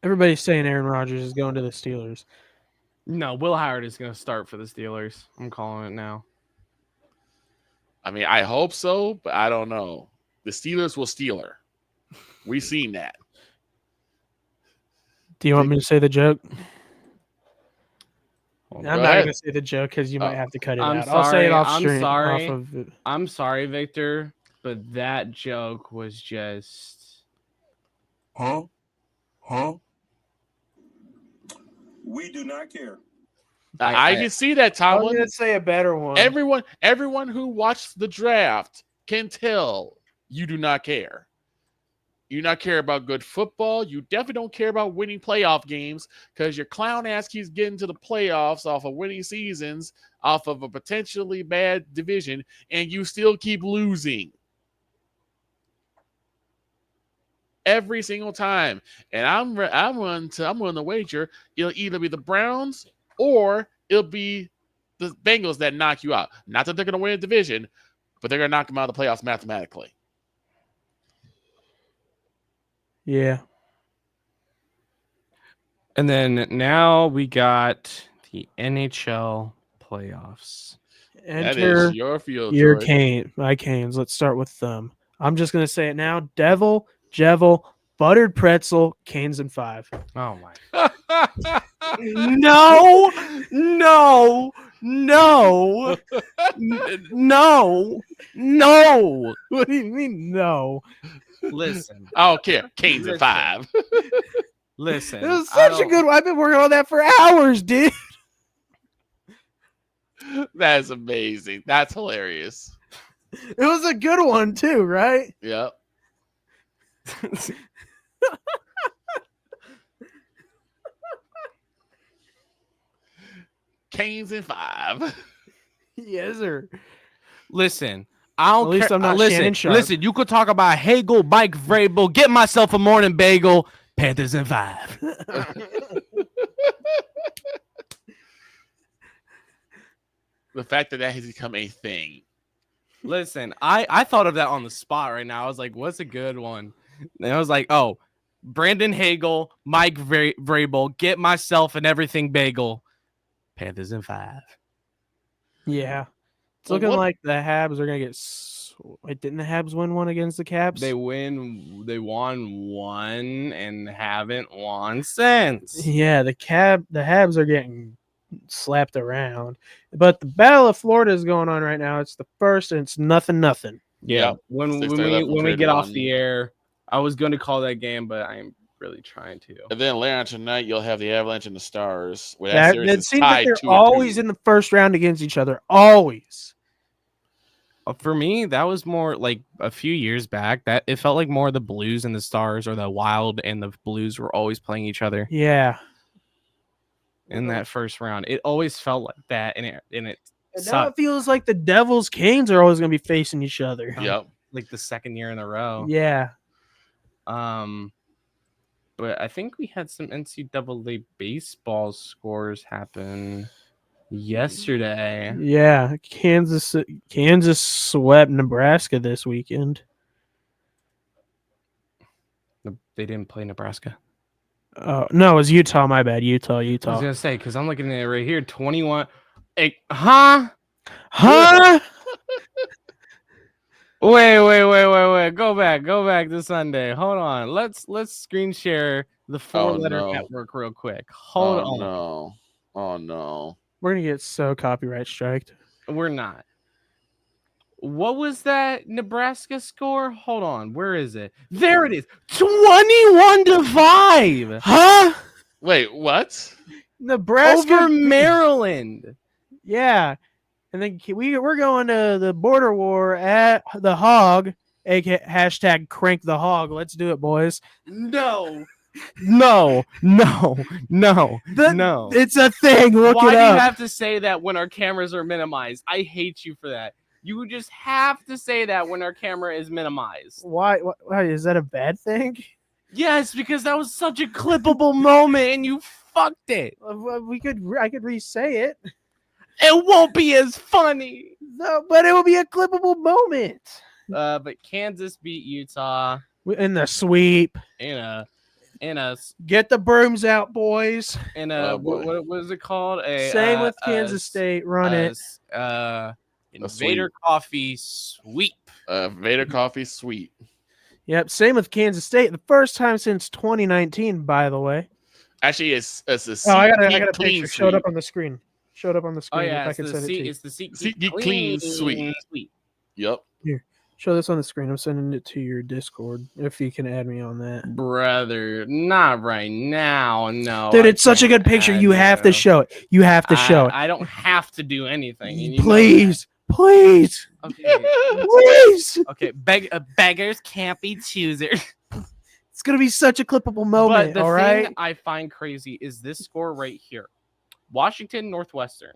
Everybody's saying Aaron Rodgers is going to the Steelers. No, Will Howard is going to start for the Steelers. I'm calling it now. I mean, I hope so, but I don't know. The Steelers will Steeler. We've seen that. Do you want me to say the joke? I'm not ahead. going to say the joke because you might have to cut it I'm out. I'll say it sorry, off I'm stream. sorry. Off of it. I'm sorry, Victor, but that joke was just. Huh? We do not care. I can see that, I'm Tomlin. going to say a better one. Everyone who watched the draft can tell you do not care. You do not care about good football. You definitely don't care about winning playoff games because your clown ass keeps getting to the playoffs off of winning seasons, off of a potentially bad division, and you still keep losing. Every single time. And I'm willing to wager it'll either be the Browns or it'll be the Bengals that knock you out. Not that they're going to win a division, but they're going to knock them out of the playoffs mathematically. Yeah. And then now we got the NHL playoffs. That Enter is your field, your Troy. my Canes. Let's start with them. I'm just going to say it now. Devil, Jevel, Buttered Pretzel, Canes in 5. Oh my. No, no, no, no. What do you mean, no? Listen, I don't care. Canes in 5. listen. It was such a good one. I've been working on that for hours, dude. That is amazing. That's hilarious. It was a good one, too, right? Yep. Canes in 5. Yes, sir. Listen, I don't At least care. I'm not listen, Shannon Sharp. listen. You could talk about Hagel, Mike Vrabel, get myself a morning bagel. Panthers in 5. The fact that has become a thing. Listen, I thought of that on the spot right now. I was like, what's a good one? And I was like, oh, Brandon Hagel, Mike Vrabel, get myself an everything bagel. Panthers in 5. Yeah. It's Well, looking what- like the Habs are going to get... Wait, didn't the Habs win one against the Caps? They won one and haven't won since. Yeah, the Habs are getting slapped around. But the Battle of Florida is going on right now. It's the first, and it's 0-0. Yeah. Yep. When 6-11, we get off 3-1. the air, I was going to call that game, but I'm really trying to. And then later on tonight, you'll have the Avalanche and the Stars. Where That, series it is seems like tied they're 2-2. always in the first round against each other. Always. For me, that was more like a few years back. That it felt like more the Blues and the Stars, or the Wild and the Blues, were always playing each other Yeah. in that first round. It always felt like that, and it And now it sucked. feels like the Devils Canes are always going to be facing each other. Yep. Like the second year in a row. Yeah. But I think we had some NCAA baseball scores happen yesterday. Yeah. Kansas swept Nebraska this weekend. They didn't play Nebraska. No, it was Utah. My bad. Utah. I was gonna say, because I'm looking at it right here. 21. Huh? Wait. Go back to Sunday. Hold on. Let's screen share the 4-letter no. network real quick. Hold on. No. Oh no. We're gonna get so copyright striked. We're not. What was that Nebraska score? Hold on. Where is it? There it is. 21-5. Huh? Wait, what? Nebraska Over Maryland. Yeah. And then we're going to the border war at the Hog, aka hashtag crank the hog. Let's do it, boys. No. No. No. It's a thing. Look Why it do up. you have to say that when our cameras are minimized? I hate you for that. You just have to say that when our camera is minimized. Why is that a bad thing? Yes, because that was such a clippable moment and you fucked it. I could re-say it. It won't be as funny. No, but it will be a clippable moment. But Kansas beat Utah In the sweep. in a Get the brooms out, boys. Oh, boy. what is it called? Same with Kansas State. Run it. Invader Coffee sweep. Vader Coffee Sweet. Yep. Same with Kansas State. The first time since 2019, by the way. Actually, it's a I got a clean picture. Showed sweep. up on the screen. Oh yeah, If I can send it to you. it's the SeatGeek clean sweep. Yep. Show this on the screen. I'm sending it to your Discord if you can add me on that. Brother, not right now. No, Dude, I it's such a good can't picture. add You have to show it. You have to show it. I don't have to do anything. and you know Please. Please. that. Okay. Please. Okay. Beggars can't be choosers. It's going to be such a clippable moment. But the all thing right. I find crazy is this score right here. Washington Northwestern.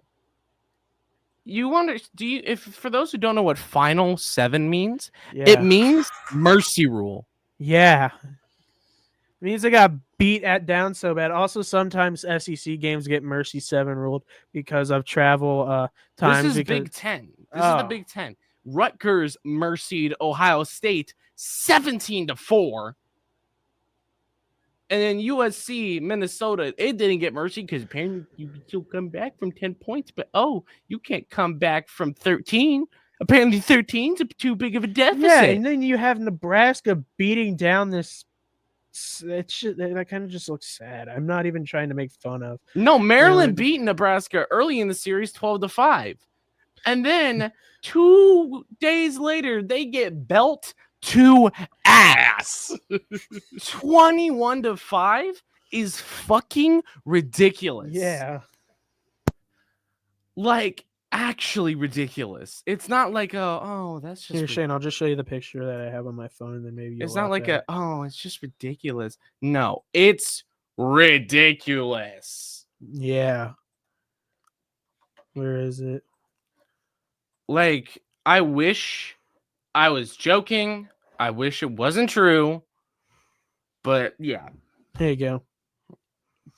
If for those who don't know what Final 7 means, it means mercy rule. Yeah. It means they got beat down so bad. Also, sometimes SEC games get Mercy 7 ruled because of travel times. This is Big Ten. This is the Big Ten. Rutgers mercied Ohio State 17-4. And then USC, Minnesota, it didn't get mercy because apparently you can still come back from 10 points. But, you can't come back from 13. Apparently 13's too big of a deficit. Yeah, and then you have Nebraska beating down this. That kind of just looks sad. I'm not even trying to make fun of. No, Maryland beat Nebraska early in the series 12-5. And then 2 days later, they get belt to ass. 21-5 is fucking ridiculous. Yeah. Like, actually ridiculous. It's not like that's just Here, Shane, I'll just show you the picture that I have on my phone, and then maybe it's not like it's just ridiculous. No, it's ridiculous. Yeah. Where is it? Like, I wish I was joking. I wish it wasn't true. But yeah. There you go.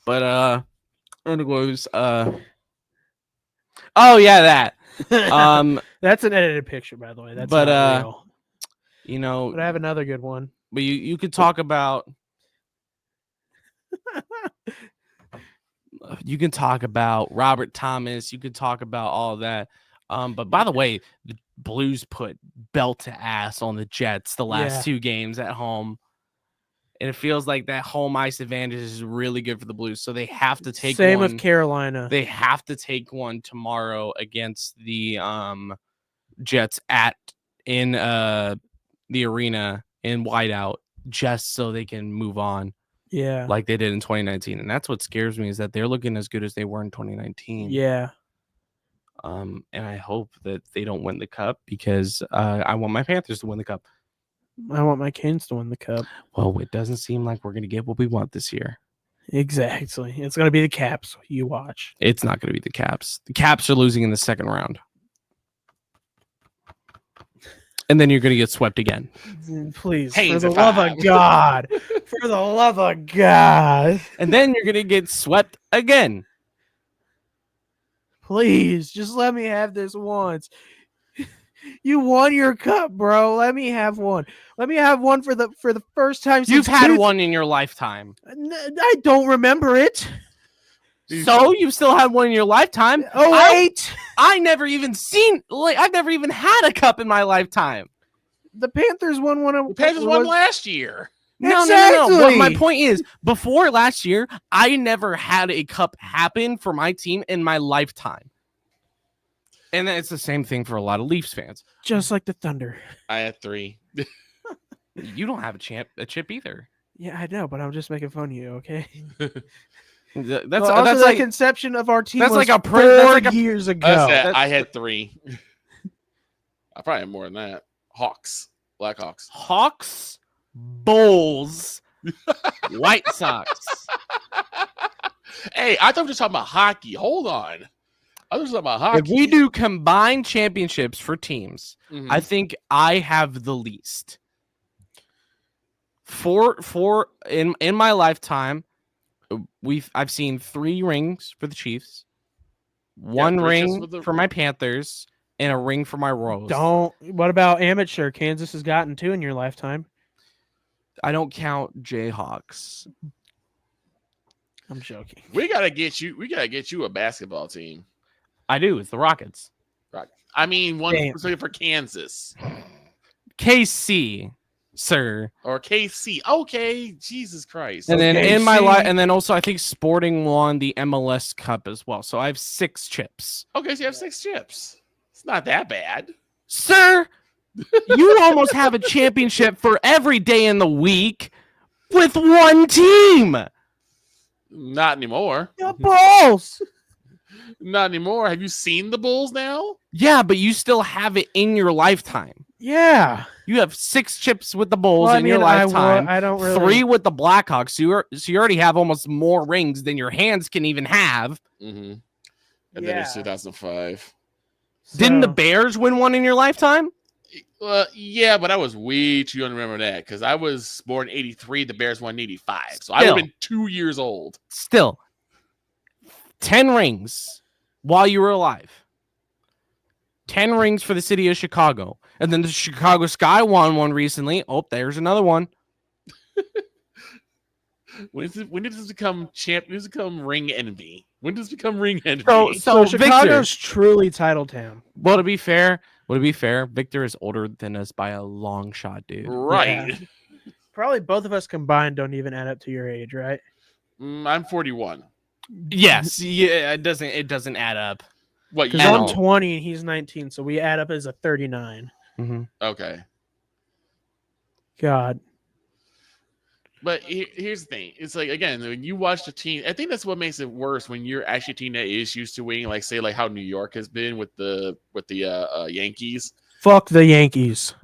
But anyways, oh yeah, that. That's an edited picture, by the way. That's but not real. You know, But I have another good one. But you could talk about Robert Thomas. You could talk about all of that. But by the way, the Blues put belt to ass on the Jets the last 2 games at home. And it feels like that home ice advantage is really good for the Blues. So they have to take Same one. with Carolina. They have to take one tomorrow against the Jets in the arena in whiteout, just so they can move on. Yeah. Like they did in 2019. And that's what scares me, is that they're looking as good as they were in 2019. Yeah. And I hope that they don't win the cup, because I want my Panthers to win the cup. I want my Canes to win the cup. Well, it doesn't seem like we're going to get what we want this year. Exactly. It's going to be the Caps. You watch. It's not going to be the Caps. The Caps are losing in the second round. And then you're going to get swept again. Please. Haynes for the love of God. For the love of God. And then you're going to get swept again. Please, just let me have this once. You won your cup, bro. Let me have one. Let me have one for the first time since You've had one in your lifetime. I don't remember it. So you still had one in your lifetime. Oh, wait. I've never even had a cup in my lifetime. The Panthers won one. The Panthers won last year. No. What my Exactly. point is, before last year, I never had a cup happen for my team in my lifetime. And it's the same thing for a lot of Leafs fans. Just like the Thunder. I had 3. You don't have a chip either. Yeah, I know, but I'm just making fun of you, okay? That's Also, that's the like conception of our team that's was like a four that's like a- years ago. I had 3. I probably had more than that. Hawks, Blackhawks. Hawks, Bulls, White Sox. Hey, I thought we were just talking about hockey. Hold on. I was talking about hockey. If we do combined championships for teams, Mhm. I think I have the least. In my lifetime, I've seen 3 rings for the Chiefs, 1 3 chips ring with the- for my Panthers, and a ring for my Royals. What about amateur? Kansas has gotten 2 in your lifetime. I don't count Jayhawks. I'm joking. We gotta get you a basketball team. I do. It's the Rockets. I mean, one Damn. specifically for Kansas KC, sir. or KC. Okay, Jesus Christ. And then Okay, in my life, see? and then also I think Sporting won the MLS Cup as well. So I have 6 chips. Okay, so you have 6 chips. It's not that bad. Sir, you almost have a championship for every day in the week with 1 team. Not anymore. The Bulls. Not anymore. Have you seen the Bulls now? Yeah, but you still have it in your lifetime. Yeah. You have 6 chips with the Bulls Well, I in your mean, lifetime. I don't really. 3 with the Blackhawks. So you already have almost more rings than your hands can even have. Mm-hmm. And then it's Yeah. 2005. Didn't the So- Bears win 1 in your lifetime? Yeah, but I was way too young to remember that because I was born in 83. The Bears won in 85. So I would Still. have been 2 years old. Still, 10 rings while you were alive. 10 rings for the city of Chicago. And then the Chicago Sky won 1 recently. Oh, there's another one. When did this become champ? When does it become ring envy? When does it become ring envy? So Victor, Chicago's truly title town. well, to be fair, Victor is older than us by a long shot, dude. right. Yeah. Probably both of us combined don't even add up to your age, right? I'm 41. Yes, yeah, it doesn't add up. What? You Because At I'm all. 20 and he's 19, so we add up as a 39. Okay. God. But here's the thing. It's like, again, when you watch the team, I think that's what makes it worse when you're actually a team that is used to winning, like say like how New York has been with the Yankees. Fuck the Yankees.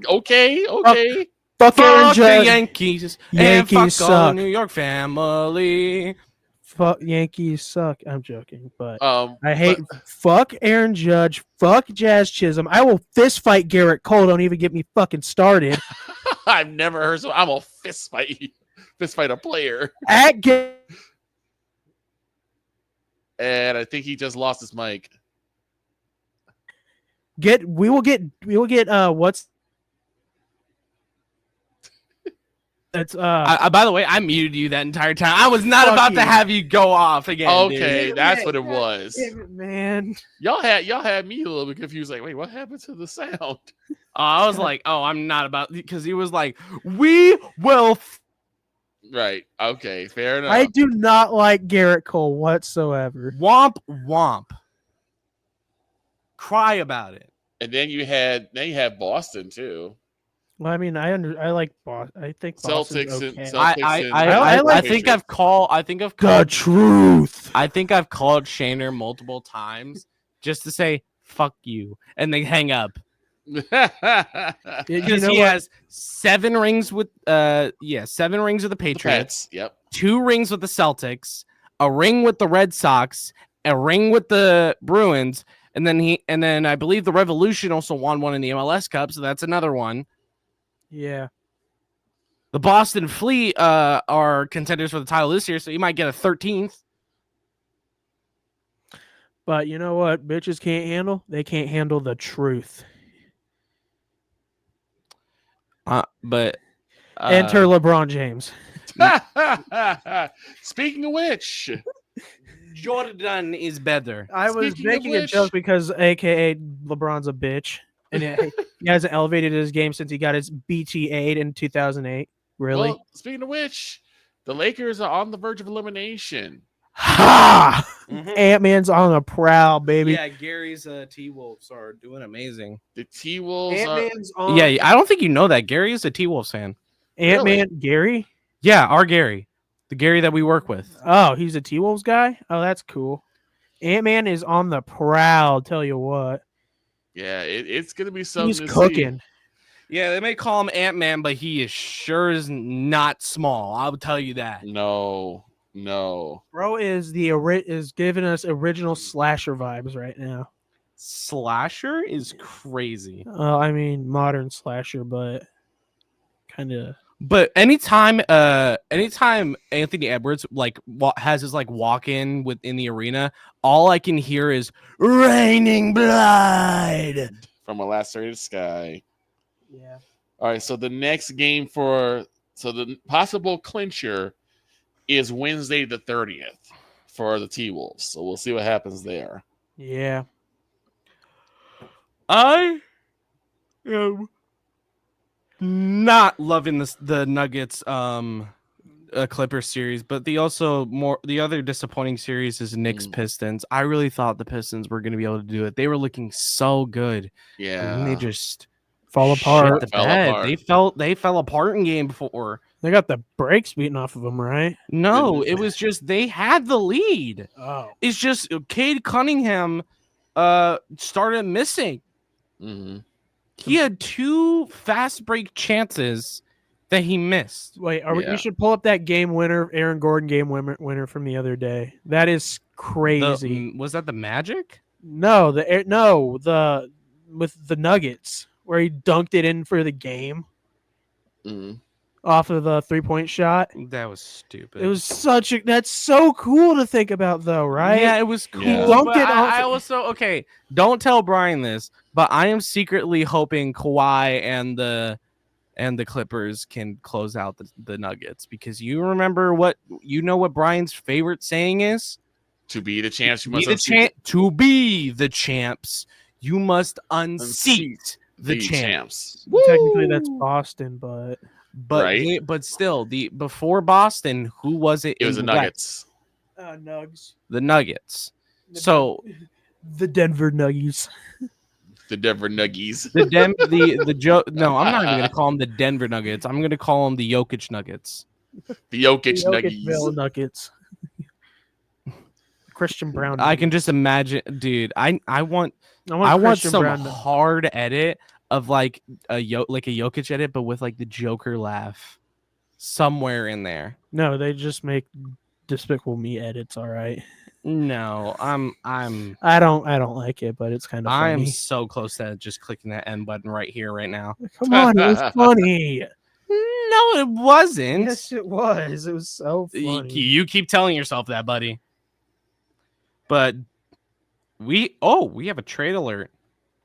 Okay. Fuck Aaron Fuck the Judge. Yankees. Yankees and fuck all the suck. New York family. Fuck Yankees suck. I'm joking, but I hate. but- Fuck Aaron Judge. Fuck Jazz Chisholm. I will fist fight Garrett Cole. Don't even get me fucking started. I've never heard so. I'm a fist fight a player, At and I think he just lost his mic. we will get what's that's By the way, I muted you that entire time. I was not Fuck about to you. have you go off again. Okay, dude. that's what it was. damn it, man. Y'all had me a little bit confused. Like, wait, what happened to the sound? I was like, oh, I'm not about because he was like, we will. Right. Okay. Fair enough. I do not like Garrett Cole whatsoever. Womp womp. Cry about it. And then you have Boston too. Well, I mean, I like Boston. I think Boston's Celtics okay. and I like think I've called. The truth. I think I've called Shaner multiple times just to say fuck you, and they hang up You because know he what? has 7 rings with 7 rings with the the Patriots, Pats. Yep. 2 rings with the Celtics, a ring with the Red Sox, a ring with the Bruins, and then I believe the Revolution also won 1 in the MLS Cup, so that's another one. Yeah. The Boston Fleet are contenders for the title this year, so you might get a 13th. But you know what bitches can't handle? They can't handle the truth. But Enter LeBron James. Speaking of which, Jordan is better. I was Speaking of making a which- joke because AKA LeBron's a bitch. And he hasn't elevated his game since he got his BT8 in 2008. Really? Well, speaking of which, the Lakers are on the verge of elimination. Ha! Mhm. Ant-Man's on a prowl, baby. Yeah, Gary's T-Wolves are doing amazing. The T-Wolves are Ant-Man's on. Yeah, I don't think you know that. Gary is a T-Wolves fan. Ant-Man, Gary. Yeah, our Gary. The Gary that we work with. Oh, he's a T-Wolves guy. Oh, that's cool. Ant-Man is on the prowl. Tell you what, yeah, it's gonna be something he's to cooking. Yeah, they may call him Ant-Man, but he is sure is not small. I will tell you that. see. No. Bro is is giving us original slasher vibes right now. Slasher is crazy. I mean modern slasher, but kind of. But anytime Anthony Edwards has his walk in within the arena, all I can hear is raining blood. From a lacerated sky. Yeah. All right, so the next game the possible clincher is Wednesday the 30th for the T-Wolves. So we'll see what happens there. Yeah. I am not loving the Nuggets Clippers series, but the other disappointing series is Knicks Pistons. I really thought the Pistons were going to be able to do it. They were looking so good. Yeah. And they just Fall shit apart. the Fell bed. apart. They fell apart in game 4. They got the brakes beaten off of them, right? No, it was just they had the lead. Oh. It's just Cade Cunningham started missing. Mm-hmm. He had 2 fast break chances that he missed. Wait, Yeah. you should pull up that game winner, Aaron Gordon game winner from the other day. That is crazy. Was that the Magic? No, with the Nuggets where he dunked it in for the game Mm-hmm. off of the 3-point shot. That was stupid. It was that's so cool to think about though, right? Yeah, it was cool. Yeah. But Dunked it I off- also okay. Don't tell Brian this, but I am secretly hoping Kawhi and the Clippers can close out the Nuggets, because you remember what Brian's favorite saying is? To be the champs, you Be must the unseat to be the champs, you must unseat the champs. Technically that's Boston, but But Right. but still, before Boston, who was it? It was in the West? Nuggets. Nugs. The Nuggets. So The Denver Nuggies. The Denver Nuggies. the Joe. No, I'm not even gonna call them the Denver Nuggets. I'm gonna call them the Jokic Nuggets. The Jokic Jokicville Nuggies. Nuggets. Christian Brown. I can Nuggets. just imagine, dude. I want Christian some Brown. hard edit of like a Jokic edit, but with like the Joker laugh somewhere in there. No, they just make Despicable Me edits. All right. No, I'm I don't like it, but it's kind of I am funny. so close to just clicking that end button right here, right now. Come on, it was funny. No, it wasn't. Yes, it was. It was so funny. You keep telling yourself that, buddy. But we have a trade alert.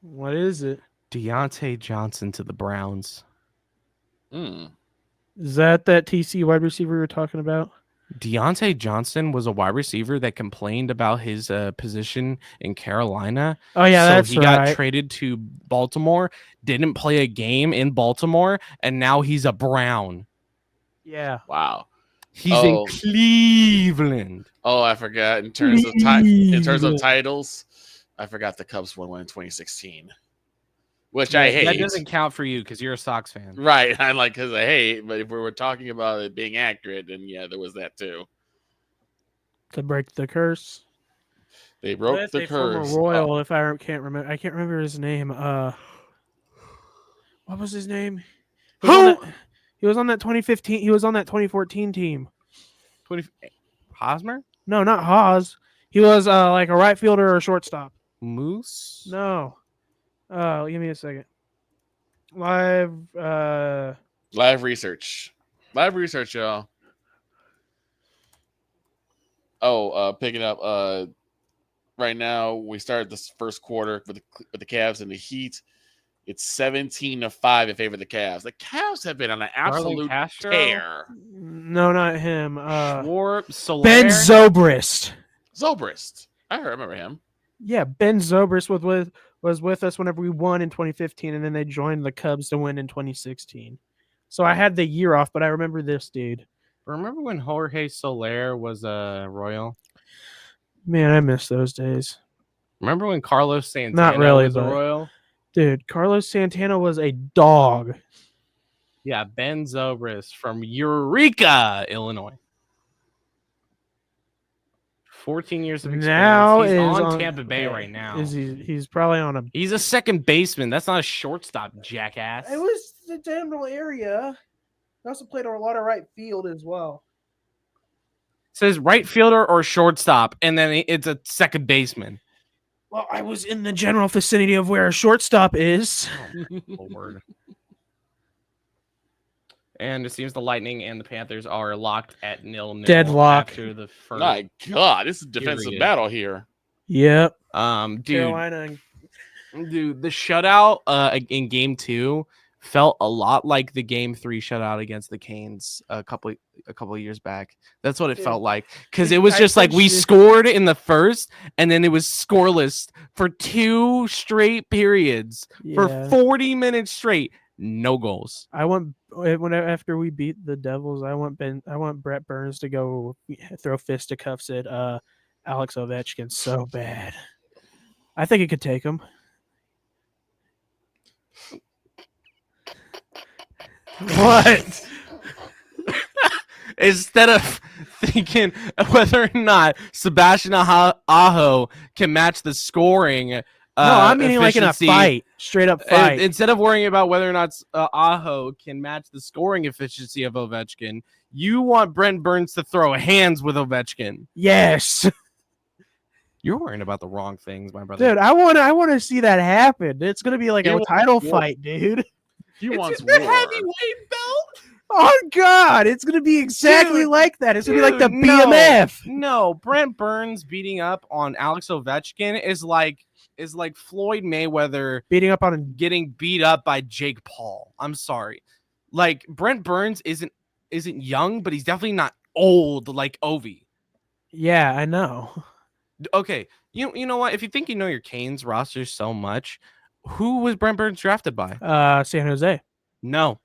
What is it? Deontay Johnson to the Browns. Mm. Is that TC wide receiver we were talking about? Deontay Johnson was a wide receiver that complained about his position in Carolina. Oh yeah, so that's he right. got traded to Baltimore, didn't play a game in Baltimore, and now he's a Brown. Yeah. Wow. He's Oh. in Cleveland. Oh, I forgot. In terms of titles, I forgot the Cubs won one in 2016, which I hate. That doesn't count for you because you're a Sox fan. Right, I like because I hate. But if we were talking about it being accurate, then yeah, there was that too. To break the curse. They broke With the a former curse. Royal, if I can't remember. I can't remember his name. What was his name? He was on that 2015. He was on that 2014 team. Hosmer? No, not Haas. He was like a right fielder or a shortstop. Moose? No. Give me a second. Live Live research, y'all. Picking up. Right now we started this first quarter with the Cavs and the Heat. It's 17-5 in favor of the Cavs. The Cavs have been on an absolute Castro? tear. No, not him. Schwartz, Soler? Ben Zobrist. Zobrist. I remember him. Yeah, Ben Zobrist was with us whenever we won in 2015, and then they joined the Cubs to win in 2016. So I had the year off, but I remember this dude. Remember when Jorge Soler was a Royal? Man, I miss those days. Remember when Carlos Santana Not really, was a but- Royal? Dude, Carlos Santana was a dog. Yeah, Ben Zobrist from Eureka, Illinois. 14 years of experience. Now He's is on Tampa Bay yeah, right now. He's probably on a. He's a second baseman. That's not a shortstop, jackass. It was the general area. He also played a lot of right field as well. Says right fielder or shortstop, and then it's a second baseman. Well, I was in the general vicinity of where a shortstop is. Lord. And it seems the Lightning and the Panthers are locked at 0-0 Deadlock. after the first. My God, this is a defensive Period. battle here. Yep. Dude, Carolina. Dude, the shutout in game 2 felt a lot like the game 3 shutout against the Canes a couple of years back. That's what it Dude, felt like, because it was I just like think we shit- scored in the first and then it was scoreless for 2 straight periods for Yeah. 40 minutes straight, no goals. I want after we beat the Devils, I want Brett Burns to go throw fisticuffs at Alex Ovechkin so bad. I think he could take him. What? Instead of thinking whether or not Sebastian Aho can match the scoring. No, I'm meaning like in a efficiency, fight, straight up fight. Instead of worrying about whether or not Aho can match the scoring efficiency of Ovechkin, you want Brent Burns to throw hands with Ovechkin. Yes, You're worrying about the wrong things, my brother. dude. I want to see that happen. It's gonna be like You a want title war. fight, dude. He It's wants in the war. heavyweight belt. Oh God, it's gonna be exactly Dude, like that. It's gonna be like the dude, no. BMF. No, Brent Burns beating up on Alex Ovechkin is like Floyd Mayweather Beating up on getting beat up by Jake Paul. I'm sorry. Like Brent Burns isn't young, but he's definitely not old like Ovi. yeah, I know. Okay, you know what? If you think you know your Canes roster so much, who was Brent Burns drafted by? San Jose. No,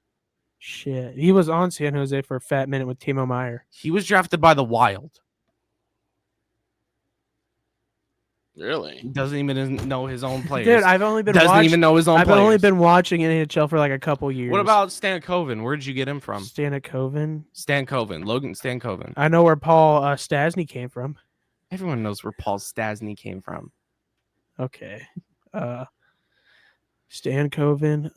Shit, he was on San Jose for a fat minute with Timo Meyer. he was drafted by the Wild. Really? He doesn't even know his own players. Dude, I've only been doesn't even know his own I've players. only been watching NHL for like a couple years. What about Stan Coven? Where did you get him from? Stanicoven? Stan Coven, Logan Stan Coven. I know where Paul Stasny came from. Everyone knows where Paul Stasny came from. Okay. Stan Coven.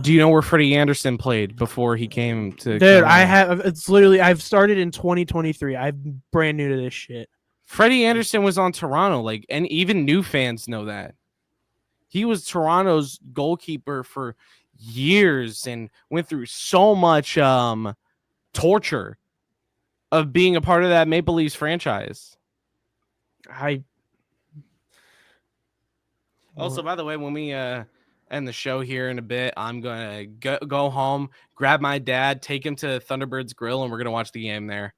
Do you know where Freddie Anderson played before he came to? Dude, Carolina? I have. It's literally. I've started in 2023. I'm brand new to this shit. Freddie Anderson was on Toronto, and even new fans know that. He was Toronto's goalkeeper for years and went through so much torture of being a part of that Maple Leafs franchise. Also, by the way, when we end the show here in a bit, I'm gonna go home, grab my dad, take him to Thunderbirds Grill, and we're gonna watch the game there.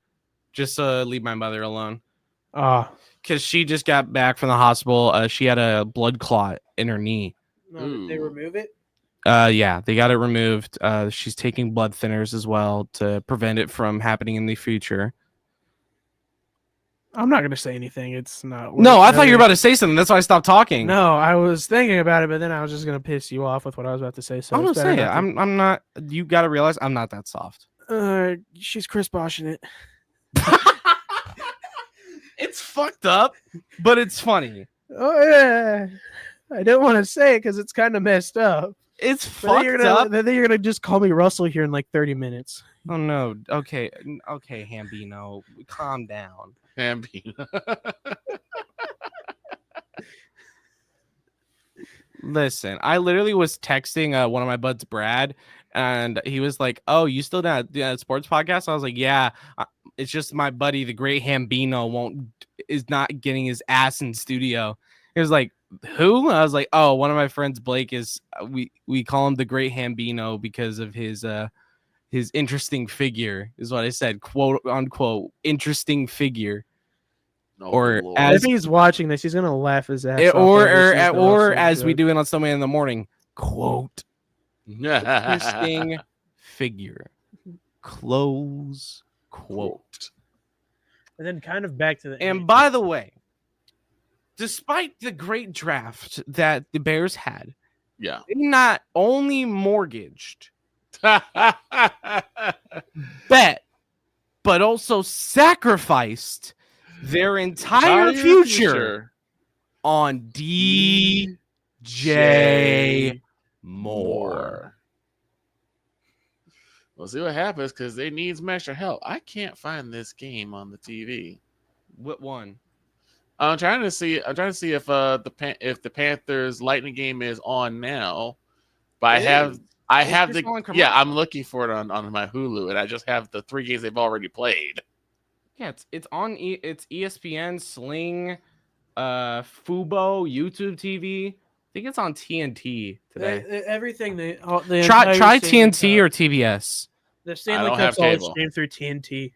Just leave my mother alone. Because she just got back from the hospital. She had a blood clot in her knee. Did they Ooh. remove it? Yeah, they got it removed. She's taking blood thinners as well to prevent it from happening in the future. I'm not gonna say anything. It's not. No, I thought you were about to say something. That's why I stopped talking. No, I was thinking about it, but then I was just gonna piss you off with what I was about to say. So I'm it's gonna better say it. not to- I'm not. You got to realize I'm not that soft. She's Chris Boshing it. It's fucked up, but it's funny. Oh yeah. I don't want to say it because it's kind of messed up. It's But then fucked up. then you're gonna just call me Russell here in like 30 minutes. Oh no. Okay, Hambino, calm down. Listen, I literally was texting one of my buds, Brad, and he was like, "Oh, you still doing that sports podcast?" I was like, "Yeah, it's just my buddy, the great Hambino, is not getting his ass in studio." He was like, "Who?" I was like, "Oh, one of my friends, Blake, is we call him the great Hambino because of his interesting figure," is what I said, quote unquote, interesting figure. Oh, Or Lord. as- If he's watching this, he's gonna laugh his ass off or over Super or Russell as we joke. do it on Sunday in the morning, quote, interesting figure. Close quote. And then kind of back to the And by the way, despite the great draft that the Bears had, Yeah. they not only mortgaged, bet, but also sacrificed their entire future on DJ Moore. We'll see what happens because they need some extra help. I can't find this game on the TV. What one? I'm trying to see if the Panthers Lightning game is on now. But I have I'm looking for it on my Hulu, and I just have the 3 games they've already played. Yeah, it's on it's ESPN, Sling, Fubo, YouTube TV. I think it's on TNT today. Everything they Try TNT or TBS. The Stanley Cup's always streamed through TNT,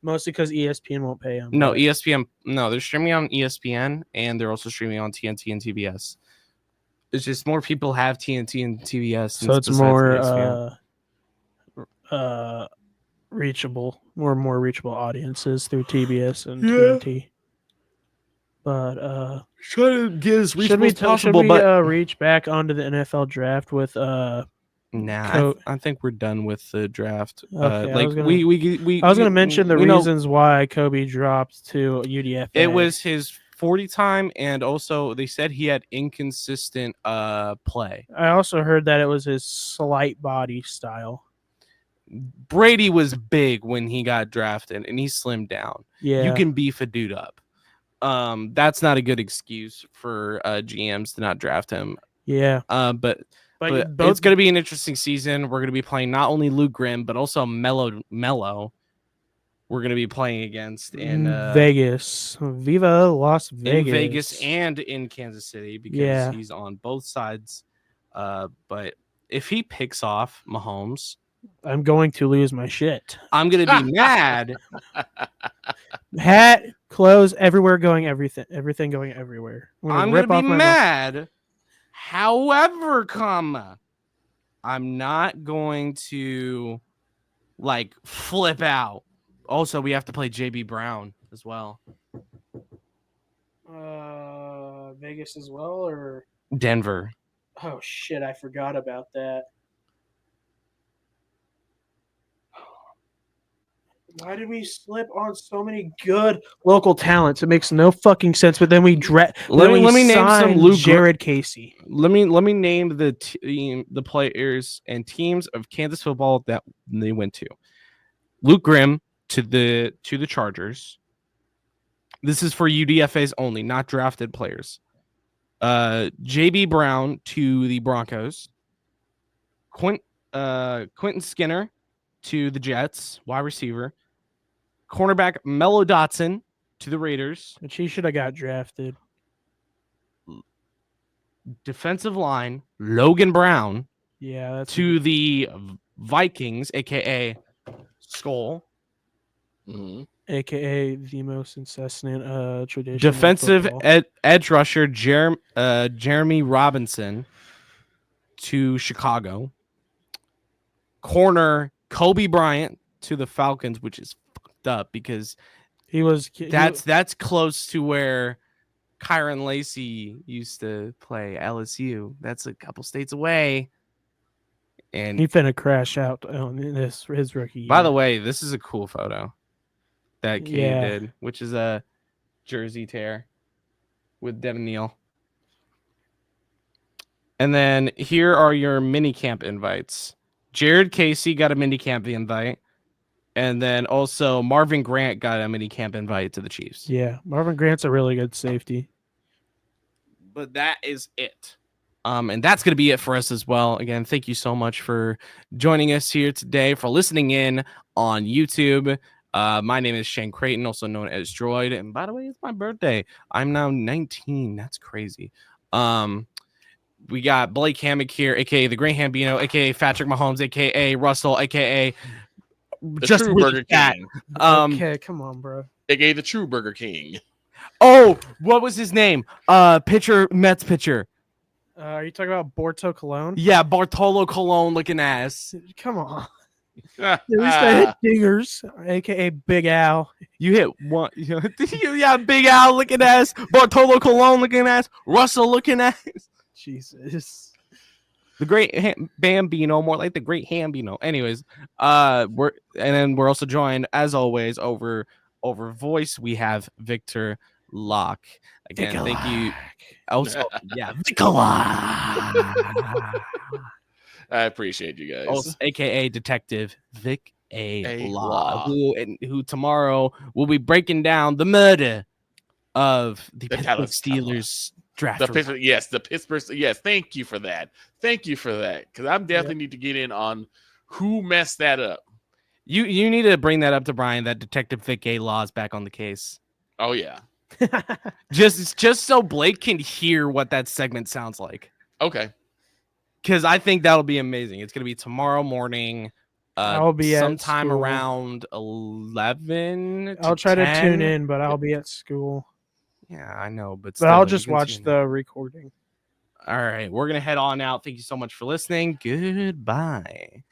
mostly because ESPN won't pay them. No, ESPN. No, they're streaming on ESPN, and they're also streaming on TNT and TBS. It's just more people have TNT and TBS, so it's more reachable, more reachable audiences through TBS and TNT. But try to get as reachable as possible. Should we reach back onto the NFL draft with Nah, I think we're done with the draft. Okay, I was going to mention the reasons why Kobe dropped to UDFA. It was his 40 time, and also they said he had inconsistent play. I also heard that it was his slight body style. Brady was big when he got drafted, and he slimmed down. Yeah, you can beef a dude up. That's not a good excuse for GMs to not draft him. Yeah, but it's going to be an interesting season. We're going to be playing not only Luke Grimm, but also Mello. We're going to be playing against in Vegas. Viva Las Vegas. In Vegas and in Kansas City because he's on both sides. But if he picks off Mahomes, I'm going to lose my shit. I'm going to be mad. Hat, clothes, everywhere going, everything going everywhere. I'm going to be mad. However, I'm not going to flip out. Also, we have to play JB Brown as well. Vegas as well, or Denver? Oh shit, I forgot about that. Why did we slip on so many good local talents? It makes no fucking sense. But then we let me name some Luke Jared Casey. Let me name the players and teams of Kansas football that they went to. Luke Grimm to the Chargers. This is for UDFAs only, not drafted players. JB Brown to the Broncos. Quentin Skinner to the Jets, wide receiver. Cornerback Mello Dotson to the Raiders. Which he should have got drafted. Defensive line Logan Brown. Yeah, that's to the Vikings, aka Skull. Mm-hmm. AKA the most incessant tradition. Defensive edge rusher Jeremy Robinson to Chicago. Corner Kobe to the Falcons, which is fucked up because that's close to where Kyron Lacey used to play LSU. That's a couple states away. And he finna crash out on his rookie year. By the way, this is a cool photo that Kate did, which is a jersey tear with Devin Neal. And then here are your mini camp invites. Jared Casey got a mini camp invite. And then also Marvin Grant got a mini camp invite to the Chiefs. Yeah, Marvin Grant's a really good safety. But that is it. And that's going to be it for us as well. Again, thank you so much for joining us here today, for listening in on YouTube. My name is Shane Creighton, also known as Droid. And by the way, it's my birthday. I'm now 19. That's crazy. We got Blake Hammock here, a.k.a. the Great Hambino, a.k.a. Patrick Mahomes, a.k.a. Russell, a.k.a. the True Burger King. Okay, come on, bro. A.k.a. the True Burger King. Oh, what was his name? Mets pitcher. Are you talking about Borto Colon? Yeah, Bartolo Colon looking ass. Come on. At least I hit dingers, aka Big Al. You hit one. Yeah, Big Al looking ass, Bartolo Colon looking ass, Russell looking ass. Jesus. The great Bambino, more like the great Hambino. Anyways, we're also joined as always over voice. We have Victor Locke. Again, thank you. Also, yeah, Victor Locke. I appreciate you guys. Also, aka Detective Vic A. Law, Law. who tomorrow will be breaking down the murder of the The Pittsburgh Dallas Steelers draft. The Pittsburgh, yes, the Pittsburgh. Yes, thank you for that. Thank you for that. Because I definitely need to get in on who messed that up. You need to bring that up to Brian. That Detective Vic A. Law is back on the case. Oh yeah. Just so Blake can hear what that segment sounds like. Okay. Because I think that'll be amazing. It's gonna be tomorrow morning. I'll be sometime at school. around 11. I'll try 10. to tune in, but I'll be at school. Yeah, I know, but But I'll still, just you can watch tune in. the recording. All right, we're gonna head on out. Thank you so much for listening. Goodbye.